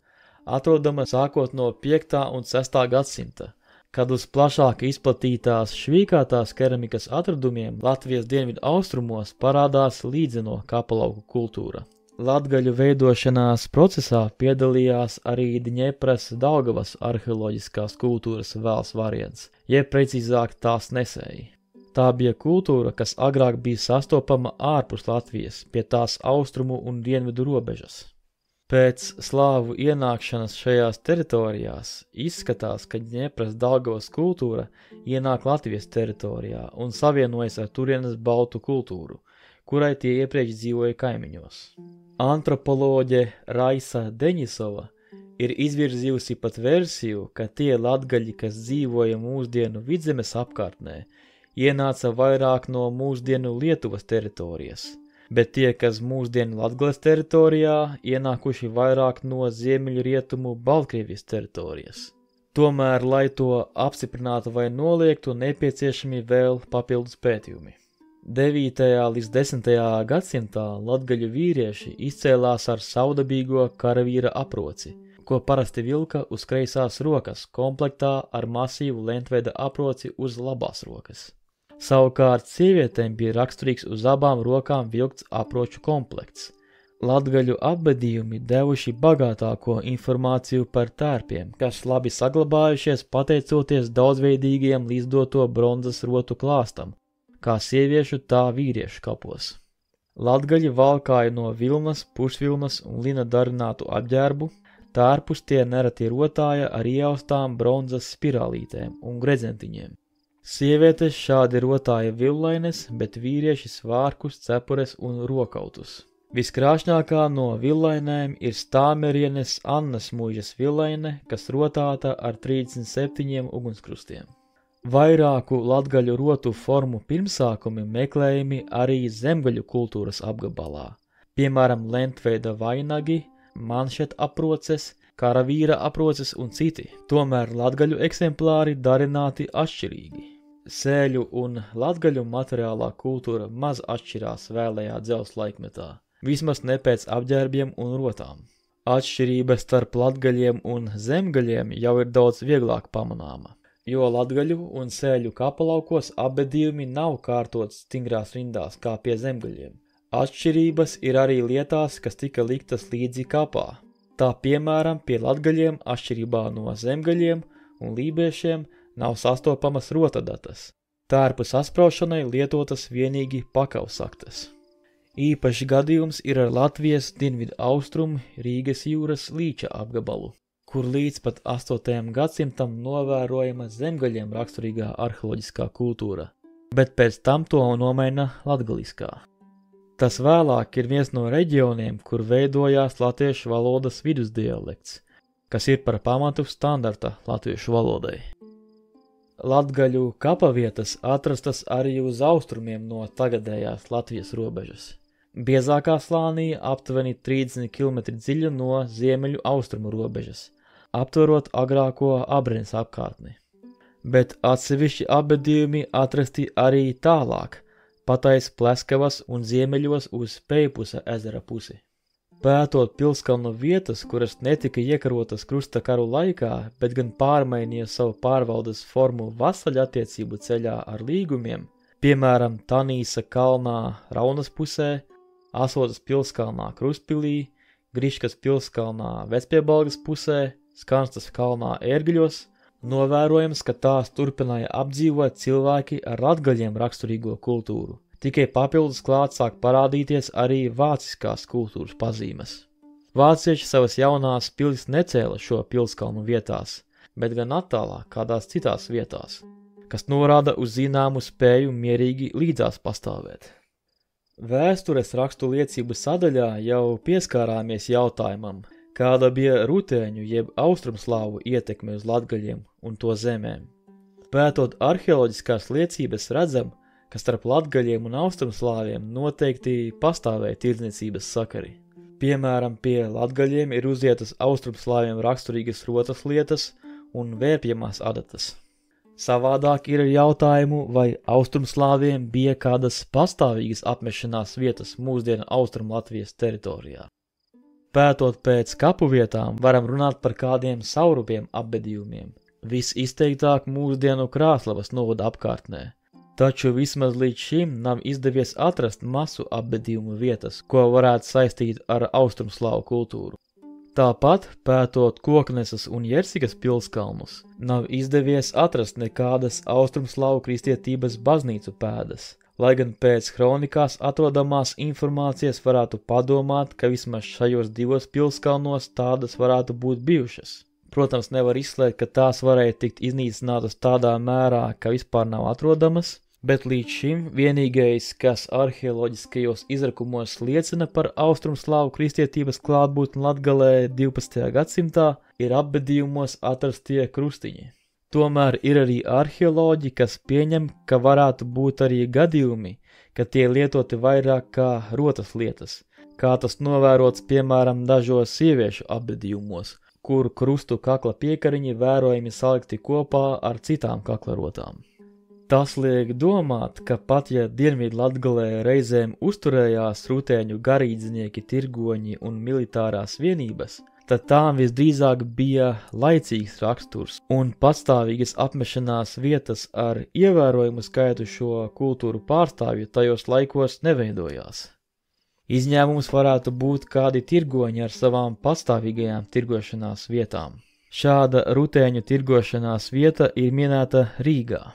A: atrodama sākot no 5. un 6. gadsimta, kad uz plašāk izplatītās švīkātās keramikas atradumiem Latvijas dienvidu austrumos parādās līdzeno kapelauku kultūra. Latgaļu veidošanās procesā piedalījās arī Dņepras Daugavas arheoloģiskās kultūras vēls variants, jeb precīzāk tās nesēji. Tā bija kultūra, kas agrāk bija sastopama ārpus Latvijas, pie tās austrumu un dienvidu robežas. Pēc slāvu ienākšanas šajās teritorijās izskatās, ka Dņepras Daugavas kultūra ienāk Latvijas teritorijā un savienojas ar turienes baltu kultūru, kurai tie iepriekš dzīvoja kaimiņos. Antropoloģe Raisa Deņisova ir izvirzījusi pat versiju, ka tie latgaļi, kas dzīvoja mūsdienu Vidzemes apkārtnē, ienāca vairāk no mūsdienu Lietuvas teritorijas, bet tie, kas mūsdienu Latgales teritorijā, ienākuši vairāk no ziemeļrietumu Baltkrievijas teritorijas. Tomēr, lai to apstiprinātu vai noliegtu, nepieciešami vēl papildus pētījumi. 9. līdz 10. gadsimtā latgaļu vīrieši izcēlās ar savdabīgo karavīra aproci, ko parasti vilka uz kreisās rokas komplektā ar masīvu lentveida aproci uz labās rokas. Savukārt sievietēm bija raksturīgs uz abām rokām vilkts aproču komplekts. Latgaļu apbedījumi devuši bagātāko informāciju par tērpiem, kas labi saglabājušies pateicoties daudzveidīgiem līdzdoto bronzas rotu klāstam, kā sieviešu tā vīriešu kapos. Latgaļi valkāja no vilnas, pušvilnas un lina darinātu apģērbu, tērpus tie nereti rotāja ar ieaustām bronzas spirālītēm un gredzentiņiem. Sievietes šādi rotāja villaines, bet vīrieši svārkus, cepures un rokautus. Viskrāšņākā no villainēm ir Stāmerienes Annas mūžas villaine, kas rotāta ar 37 ugunskrustiem. Vairāku latgaļu rotu formu pirmsākumi meklējami arī zemgaļu kultūras apgabalā, piemēram lentveida vainagi, manšeta aproces, karavīra aproces un citi, tomēr latgaļu eksemplāri darināti atšķirīgi. Sēļu un latgaļu materiālā kultūra maz atšķirās vēlējā dzelzs laikmetā, vismaz ne pēc apģērbiem un rotām. Atšķirības starp latgaļiem un zemgaļiem jau ir daudz vieglāk pamanāma, jo latgaļu un sēļu kapelaukos apbedījumi nav kārtots stingrās rindās kā pie zemgaļiem. Atšķirības ir arī lietās, kas tika liktas līdzi kapā. Tā piemēram pie latgaļiem atšķirībā no zemgaļiem un lībiešiem nav sastopamas rotadatas. Tērpu saspraušanai lietotas vienīgi pakausaktas. Īpašs gadījums ir ar Latvijas dienvidu austrumu Rīgas jūras līča apgabalu, kur līdz pat 8. gadsimtam novērojama zemgaļiem raksturīgā arheoloģiskā kultūra, bet pēc tam to nomaina latgaliskā. Tas vēlāk ir viens no reģioniem, kur veidojās latviešu valodas vidusdialekts, kas ir par pamatu standarta latviešu valodai. Latgaļu kapavietas atrastas arī uz austrumiem no tagadējās Latvijas robežas. Biezākā slānī aptuveni 30 km dziļa no ziemeļu austrumu robežas, aptverot agrāko Abrenes apkārtni. Bet atsevišķi apbedījumi atrasti arī tālāk, patais Pleskavas un ziemeļos uz Peipusa ezera pusi. Pētot pilskalnu vietas, kuras netika iekarotas krusta karu laikā, bet gan pārmainīja savu pārvaldes formu vasaļu attiecību ceļā ar līgumiem, piemēram Tanīsa kalnā Raunas pusē, Asotas pilskalnā Kruspilī, Griškas pilskalnā Vecpiebalgas pusē, Skanstas kalnā Ērgļos, novērojams, ka tās turpināja apdzīvot cilvēki ar latgaļiem raksturīgo kultūru, Tikai papildus klāt sāk parādīties arī vāciskās kultūras pazīmes. Vācieši savas jaunās pilis necēla šo pilskalnu vietās, bet gan attālāk kādās citās vietās, kas norāda uz zināmu spēju mierīgi līdzās pastāvēt. Vēstures rakstu liecību sadaļā jau pieskārāmies jautājumam, kāda bija rutēņu jeb austrumslāvu ietekme uz latgaļiem un to zemēm. Pētot arheoloģiskās liecības redzam, ka starp latgaļiem un austrumslāviem noteikti pastāvēja tirdzniecības sakari. Piemēram, pie latgaļiem ir uzietas austrumslāviem raksturīgas rotas lietas un vērpjamās adatas. Savādāk ir ar jautājumu, vai austrumslāviem bija kādas pastāvīgas apmešanās vietas mūsdienu Austrum Latvijas teritorijā. Pētot pēc kapu vietām, varam runāt par kādiem saurupiem apbedījumiem, visizteiktāk mūsdienu Krāslavas novada apkārtnē, taču vismaz līdz šim nav izdevies atrast masu apbedījumu vietas, ko varētu saistīt ar austrumslāvu kultūru. Tāpat, pētot Kokneses un Jersikas pilskalnus, nav izdevies atrast nekādas austrumslāvu kristietības baznīcu pēdas, lai gan pēc kronikās atrodamās informācijas varētu padomāt, ka vismaz šajos divos pilskalnos tādas varētu būt bijušas. Protams, nevar izslēgt, ka tās varēja tikt iznīcinātas tādā mērā, ka vispār nav atrodamas, bet līdz šim vienīgais, kas arheoloģiskajos izrakumos liecina par austrumslāvu kristietības klātbūtni Latgalē 12. gadsimtā, ir apbedījumos atrastie krustiņi. Tomēr ir arī arheoloģi, kas pieņem, ka varētu būt arī gadījumi, ka tie lietoti vairāk kā rotas lietas, kā tas novērots piemēram dažos sieviešu apbedījumos, kur krustu kakla piekariņi vērojami salikti kopā ar citām kaklarotām. Tas liek domāt, ka pat ja Dienvidu Latgalē reizēm uzturējās rutēņu garīdznieki, tirgoņi un militārās vienības, tad tām visdrīzāk bija laicīgs raksturs un pastāvīgas apmešanās vietas ar ievērojumu skaitu šo kultūru pārstāvju tajos laikos neveidojās. Izņēmums varētu būt kādi tirgoņi ar savām pastāvīgajām tirgošanās vietām. Šāda rutēņu tirgošanās vieta ir minēta Rīgā.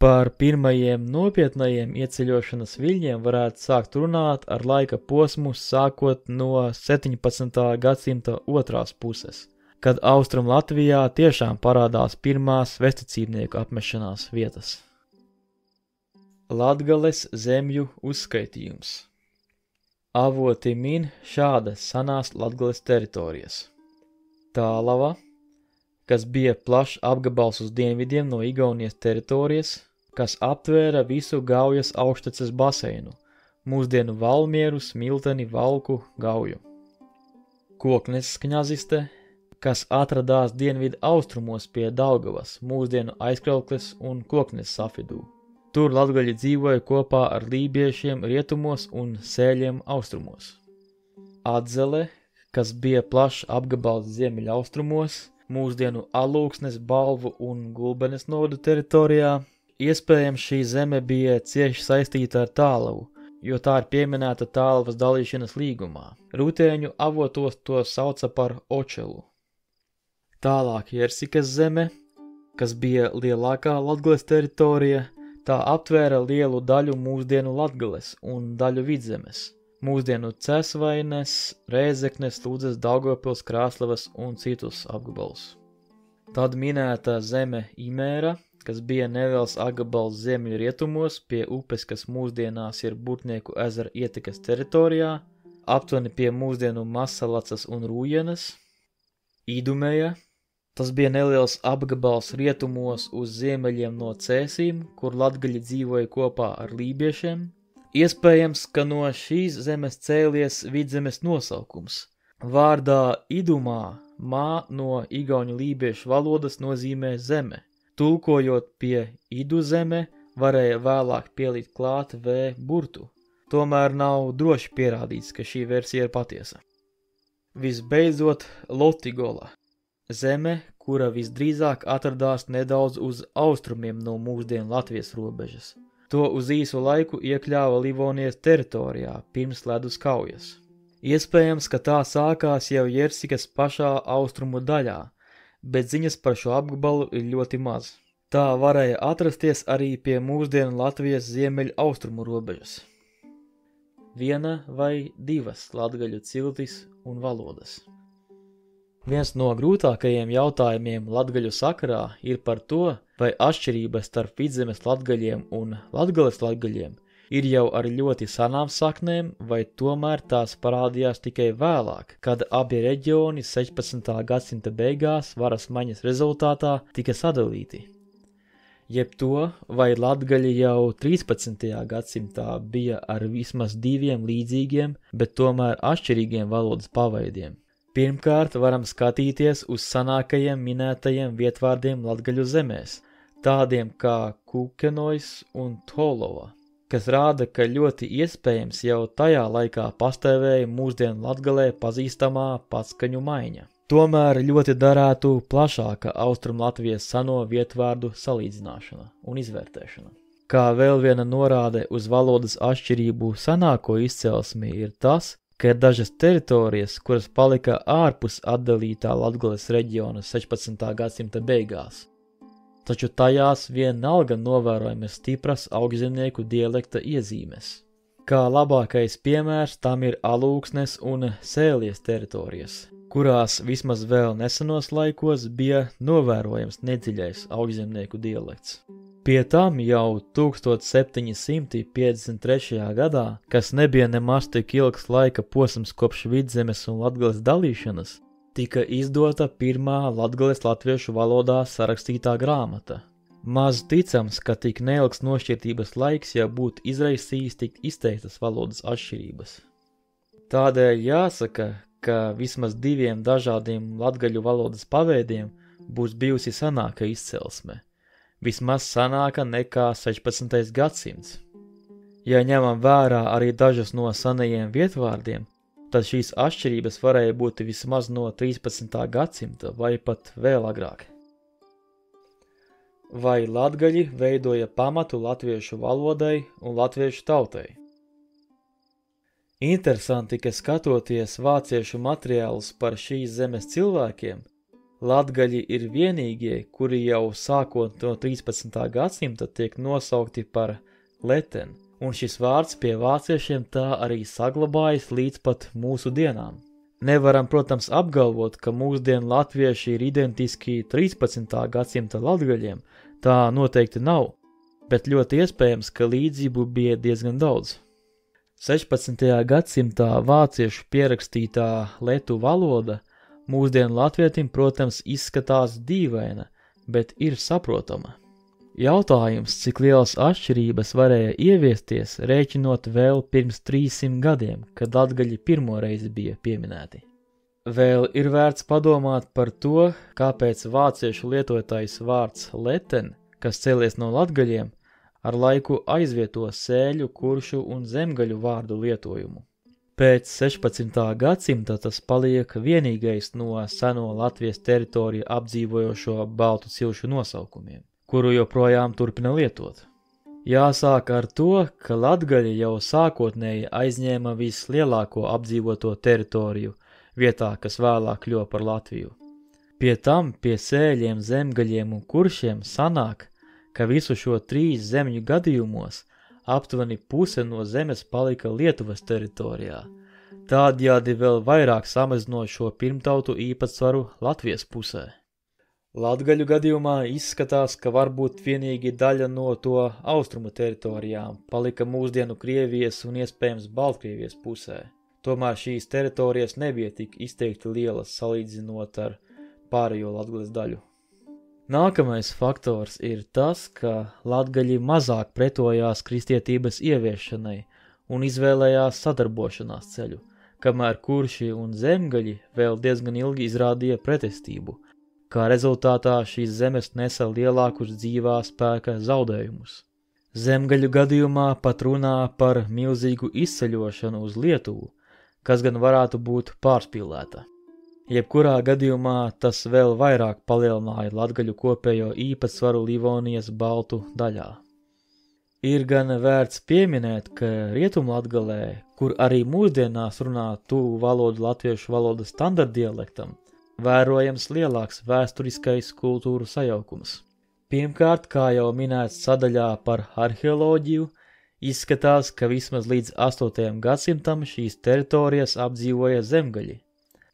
A: Par pirmajiem nopietnajiem ieceļošanas viļņiem varētu sākt runāt ar laika posmu sākot no 17. gadsimta otrās puses, kad Austrum Latvijā tiešām parādās pirmās vesticībnieku apmešanās vietas. Latgales zemju uzskaitījums. Avoti min šādas sanās Latgales teritorijas. Tālava, kas bija plašs apgabals uz dienvidiem no Igaunijas teritorijas, kas aptvēra visu Gaujas augšteces baseinu, mūsdienu Valmieru, Smilteni, Valku, Gauju. Kokneses kņaziste, kas atradās dienvidu austrumos pie Daugavas, mūsdienu Aizkraukles un Kokneses apvidū. Tur latgaļi dzīvoja kopā ar lībiešiem rietumos un sēļiem austrumos. Atzele, kas bija plašs apgabals ziemeļa austrumos, mūsdienu Alūksnes, Balvu un Gulbenes novadu teritorijā. Iespējams, šī zeme bija cieši saistīta ar Tālavu, jo tā ir pieminēta Tālavas dalīšanas līgumā. Rutēņu avotos to sauca par Očelu. Tālāk Jersikas zeme, kas bija lielākā Latgales teritorija, tā aptvēra lielu daļu mūsdienu Latgales un daļu Vidzemes, mūsdienu Cesvaines, Rēzeknes, Ludzes, Daugavpils, Krāslavas un citus apgabalus. Tad minēta zeme Imēra, kas bija neliels apgabals ziemeļu rietumos pie upes, kas mūsdienās ir Burtnieku ezera ietekas teritorijā, aptuveni pie mūsdienu Masalacas un Rūjenes. Idumeja, tas bija neliels apgabals rietumos uz ziemeļiem no Cēsīm, kur latgaļi dzīvoja kopā ar lībiešiem. Iespējams, ka no šīs zemes cēlies Vidzemes nosaukums. Vārdā Idumā mā no igauņu lībiešu valodas nozīmē zeme. Tulkojot pie Idu zeme, varēja vēlāk pielikt klāt V burtu. Tomēr nav droši pierādīts, ka šī versija ir patiesa. Visbeidzot, Lotigola. Zeme, kura visdrīzāk atradās nedaudz uz austrumiem no mūsdienu Latvijas robežas. To uz īsu laiku iekļāva Livonijas teritorijā pirms ledus kaujas. Iespējams, ka tā sākās jau Jersikas pašā austrumu daļā, bet ziņas par šo apgabalu ir ļoti maz. Tā varēja atrasties arī pie mūsdienu Latvijas ziemeļu austrumu robežas. Viena vai divas latgaļu ciltis un valodas. Viens no grūtākajiem jautājumiem latgaļu sakarā ir par to, vai atšķirības starp Vidzemes latgaļiem un Latgales latgaļiem ir jau ar ļoti senām saknēm, vai tomēr tās parādījās tikai vēlāk, kad abi reģioni 16. gadsimta beigās varas maiņas rezultātā tika sadalīti. Jeb to, vai latgaļi jau 13. gadsimtā bija ar vismaz diviem līdzīgiem, bet tomēr atšķirīgiem valodas paveidiem. Pirmkārt, varam skatīties uz senākajiem minētajiem vietvārdiem latgaļu zemēs, tādiem kā Kūkenojs un Tolova, kas rāda, ka ļoti iespējams jau tajā laikā pastāvēja mūsdienu Latgalē pazīstamā patskaņu maiņa. Tomēr ļoti darētu plašāka Austrum Latvijas seno vietvārdu salīdzināšana un izvērtēšana. Kā vēl viena norāde uz valodas atšķirību senāko izcelsmi ir tas, ka ir dažas teritorijas, kuras palika ārpus atdalītā Latgales reģiona 16. gadsimta beigās. Taču tajās vienalga novērojamas stipras augšzemnieku dialekta iezīmes. Kā labākais piemērs tam ir Alūksnes un Sēlies teritorijas, kurās vismaz vēl nesenos laikos bija novērojams nedziļais augšzemnieku dialekts. Pie tam jau 1753. gadā, kas nebija nemaz tik ilgs laika posms kopš Vidzemes un Latgales dalīšanas, tika izdota pirmā Latgales latviešu valodā sarakstītā grāmata. Maz ticams, ka tik neilgs nošķirtības laiks jau būtu izraisījis tik izteiktas valodas atšķirības. Tādēļ jāsaka, ka vismaz diviem dažādiem latgaļu valodas paveidiem būs bijusi senāka izcelsme, vismaz senāka nekā 16. gadsimts. Ja ņemam vērā arī dažus no senajiem vietvārdiem, tad šīs atšķirības varēja būt vismaz no 13. gadsimta vai pat vēl agrāk. Vai latgaļi veidoja pamatu latviešu valodai un latviešu tautai? Interesanti, ka skatoties vāciešu materiālus par šīs zemes cilvēkiem, latgaļi ir vienīgie, kuri jau sākot no 13. gadsimta tiek nosaukti par leten, un šis vārds pie vāciešiem tā arī saglabājas līdz pat mūsu dienām. Nevaram, protams, apgalvot, ka mūsdienu latvieši ir identiski 13. gadsimta latgaļiem, tā noteikti nav, bet ļoti iespējams, ka līdzību bija diezgan daudz. 16. gadsimtā vāciešu pierakstītā letu valoda mūsdienu latvietim, protams, izskatās dīvaina, bet ir saprotama. Jautājums, cik lielas atšķirības varēja ieviesties, rēķinot vēl pirms 300 gadiem, kad latgaļi pirmo reizi bija pieminēti. Vēl ir vērts padomāt par to, kāpēc vāciešu lietotais vārds leten, kas cēlies no latgaļiem, ar laiku aizvieto sēļu, kuršu un zemgaļu vārdu lietojumu. Pēc 16. gadsimta tas paliek vienīgais no seno Latvijas teritoriju apdzīvojošo baltu cilšu nosaukumiem, kuru joprojām turpina lietot. Jāsāk ar to, ka latgaļi jau sākotnēji aizņēma vislielāko apdzīvoto teritoriju vietā, kas vēlāk kļuva par Latviju. Pie tam pie sēļiem, zemgaļiem un kuršiem sanāk, ka visu šo 3 zemju gadījumos aptuveni puse no zemes palika Lietuvas teritorijā, tādējādi vēl vairāk samazinot šo pirmtautu īpatsvaru Latvijas pusē. Latgaļu gadījumā izskatās, ka varbūt vienīgi daļa no to austrumu teritorijām palika mūsdienu Krievijas un iespējams Baltkrievijas pusē. Tomēr šīs teritorijas nebija tik izteikti lielas salīdzinot ar pārējo Latgales daļu. Nākamais faktors ir tas, ka latgaļi mazāk pretojās kristietības ieviešanai un izvēlējās sadarbošanās ceļu, kamēr kurši un zemgaļi vēl diezgan ilgi izrādīja pretestību, kā rezultātā šīs zemes nesa lielākus dzīvā spēka zaudējumus. Zemgaļu gadījumā pat runā par milzīgu izceļošanu uz Lietuvu, kas gan varētu būt pārspīlēta. Jebkurā gadījumā tas vēl vairāk palielināja latgaļu kopējo īpatsvaru Livonijas baltu daļā. Ir gan vērts pieminēt, ka Rietumlatgalē, kur arī mūsdienās runā tuvu valodu latviešu valodas standartdialektam, vērojams lielāks vēsturiskais kultūru sajaukums. Pirmkārt, kā jau minēts sadaļā par arheoloģiju, izskatās, ka vismaz līdz 8. gadsimtam šīs teritorijas apdzīvoja zemgaļi.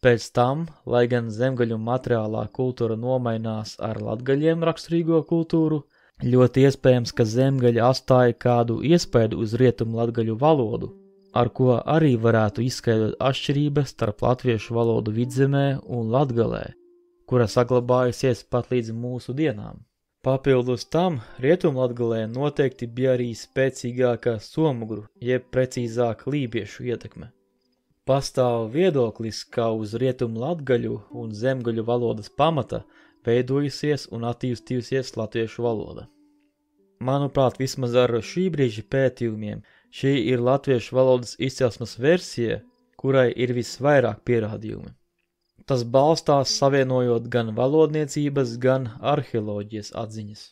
A: Pēc tam, lai gan zemgaļu materiālā kultūra nomainās ar latgaļiem raksturīgo kultūru, ļoti iespējams, ka zemgaļi atstāja kādu iespaidu uz rietumu latgaļu valodu, ar ko arī varētu izskaidrot atšķirības starp latviešu valodu Vidzemē un Latgalē, kura saglabājusies pat līdz mūsu dienām. Papildus tam, Rietumlatgalē noteikti bija arī spēcīgāka somugru, jeb precīzāk lībiešu ietekme. Pastāv viedoklis, ka uz Rietumlatgaļu un zemgaļu valodas pamata veidojusies un attīstījusies latviešu valoda. Manuprāt, vismaz ar šī brīža pētījumiem, šī ir latviešu valodas izcelsmes versija, kurai ir visvairāk pierādījumi. Tas balstās savienojot gan valodniecības, gan arheoloģijas atziņas.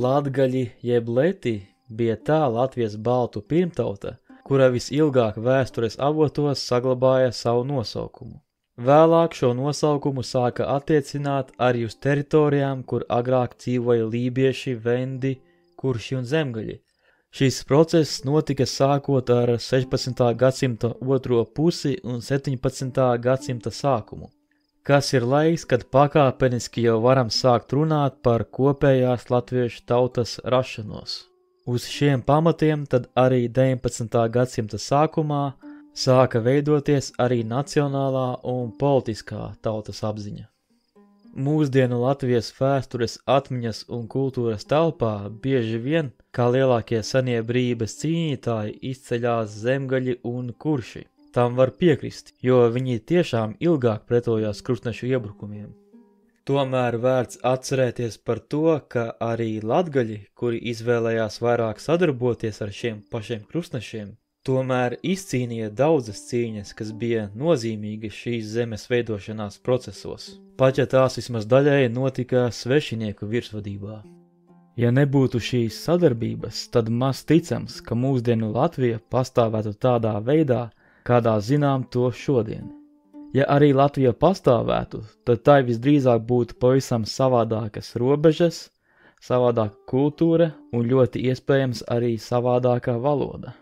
A: Latgaļi jeb leti bija tā Latvijas baltu pirmtauta, kura visilgāk vēstures avotos saglabāja savu nosaukumu. Vēlāk šo nosaukumu sāka attiecināt arī uz teritorijām, kur agrāk dzīvoja lībieši, vendi, kurši un zemgaļi. Šis process notika sākot ar 16. gadsimta otro pusi un 17. gadsimta sākumu, kas ir laiks, kad pakāpeniski jau varam sākt runāt par kopējās latviešu tautas rašanos. Uz šiem pamatiem tad arī 19. gadsimta sākumā sāka veidoties arī nacionālā un politiskā tautas apziņa. Mūsdienu Latvijas vēstures atmiņas un kultūras telpā bieži vien, kā lielākie senie brīvības cīnītāji, izceļās zemgaļi un kurši. Tam var piekrist, jo viņi tiešām ilgāk pretojās krustnešu iebrukumiem. Tomēr vērts atcerēties par to, ka arī latgaļi, kuri izvēlējās vairāk sadarboties ar šiem pašiem krustnešiem, tomēr izcīnīja daudzas cīņas, kas bija nozīmīgas šīs zemes veidošanās procesos, pat ja tās vismaz daļēji notika svešinieku virsvadībā. Ja nebūtu šīs sadarbības, tad maz ticams, ka mūsdienu Latvija pastāvētu tādā veidā, kādā zinām to šodien. Ja arī Latvija pastāvētu, tad tai visdrīzāk būtu pavisam savādākas robežas, savādāka kultūra un ļoti iespējams arī savādākā valoda.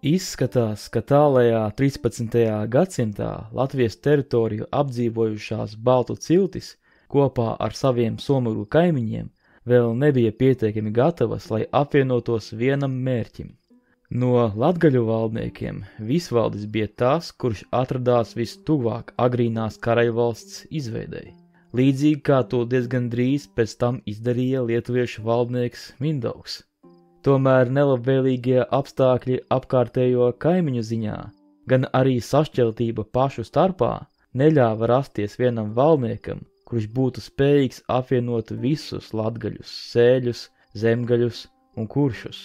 A: Izskatās, ka tālajā 13. gadsimtā Latvijas teritoriju apdzīvojušās baltu ciltis kopā ar saviem somugru kaimiņiem vēl nebija pietiekami gatavas, lai apvienotos vienam mērķim. No latgaļu valdniekiem Visvaldis bija tas, kurš atradās vistuvāk agrīnās karaļvalsts izveidei, līdzīgi kā to diezgan drīz pēc tam izdarīja lietuviešu valdnieks Mindaugs. Tomēr nelabvēlīgie apstākļi apkārtējo kaimiņu ziņā, gan arī sašķeltība pašu starpā neļāva rasties vienam valdniekam, kurš būtu spējīgs apvienot visus latgaļus, sēļus, zemgaļus un kuršus.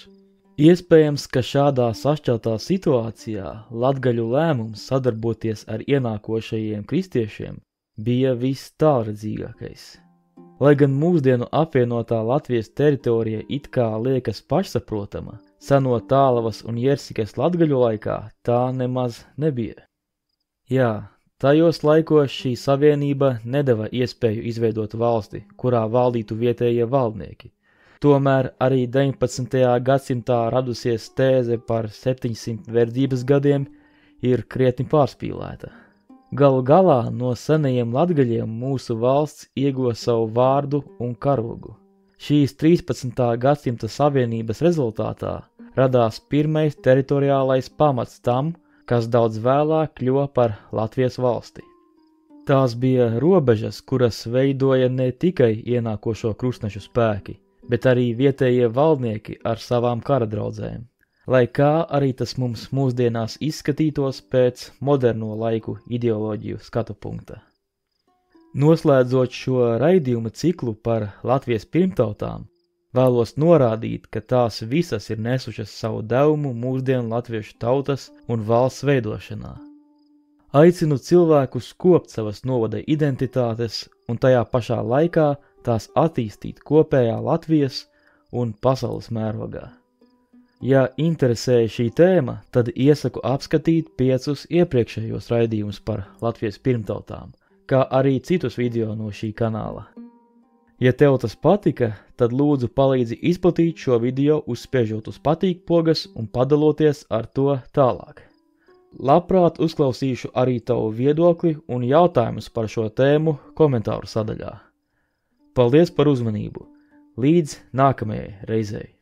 A: Iespējams, ka šādā sašķeltā situācijā latgaļu lēmums sadarboties ar ienākošajiem kristiešiem bija vistālredzīgākais. Lai gan mūsdienu apvienotā Latvijas teritorija it kā liekas pašsaprotama, seno Tālavas un Jersikas latgaļu laikā tā nemaz nebija. Jā, tajos laikos šī savienība nedeva iespēju izveidot valsti, kurā valdītu vietējie valdnieki. Tomēr arī 19. gadsimtā radusies tēze par 700 verdzības gadiem ir krietni pārspīlēta. Galu galā no senajiem latgaļiem mūsu valsts ieguva savu vārdu un karogu. Šīs 13. gadsimta savienības rezultātā radās pirmais teritoriālais pamats tam, kas daudz vēlāk kļuva par Latvijas valsti. Tās bija robežas, kuras veidoja ne tikai ienākošo krustnešu spēki, bet arī vietējie valdnieki ar savām karadraudzēm, lai kā arī tas mums mūsdienās izskatītos pēc moderno laiku ideoloģiju skatu punkta. Noslēdzot šo raidījumu ciklu par Latvijas pirmtautām, vēlos norādīt, ka tās visas ir nesušas savu devumu mūsdienu latviešu tautas un valsts veidošanā. Aicinu cilvēkus kopt savas novada identitātes un tajā pašā laikā tās attīstīt kopējā Latvijas un pasaules mērogā. Ja interesē šī tēma, tad iesaku apskatīt 5 iepriekšējos raidījumus par Latvijas pirmtautām, kā arī citus video no šī kanāla. Ja tev tas patika, tad lūdzu palīdzi izplatīt šo video, uzspiežot uz patīk pogas un padaloties ar to tālāk. Labprāt uzklausīšu arī tavu viedokli un jautājumus par šo tēmu komentāru sadaļā. Paldies par uzmanību! Līdz nākamajai reizei!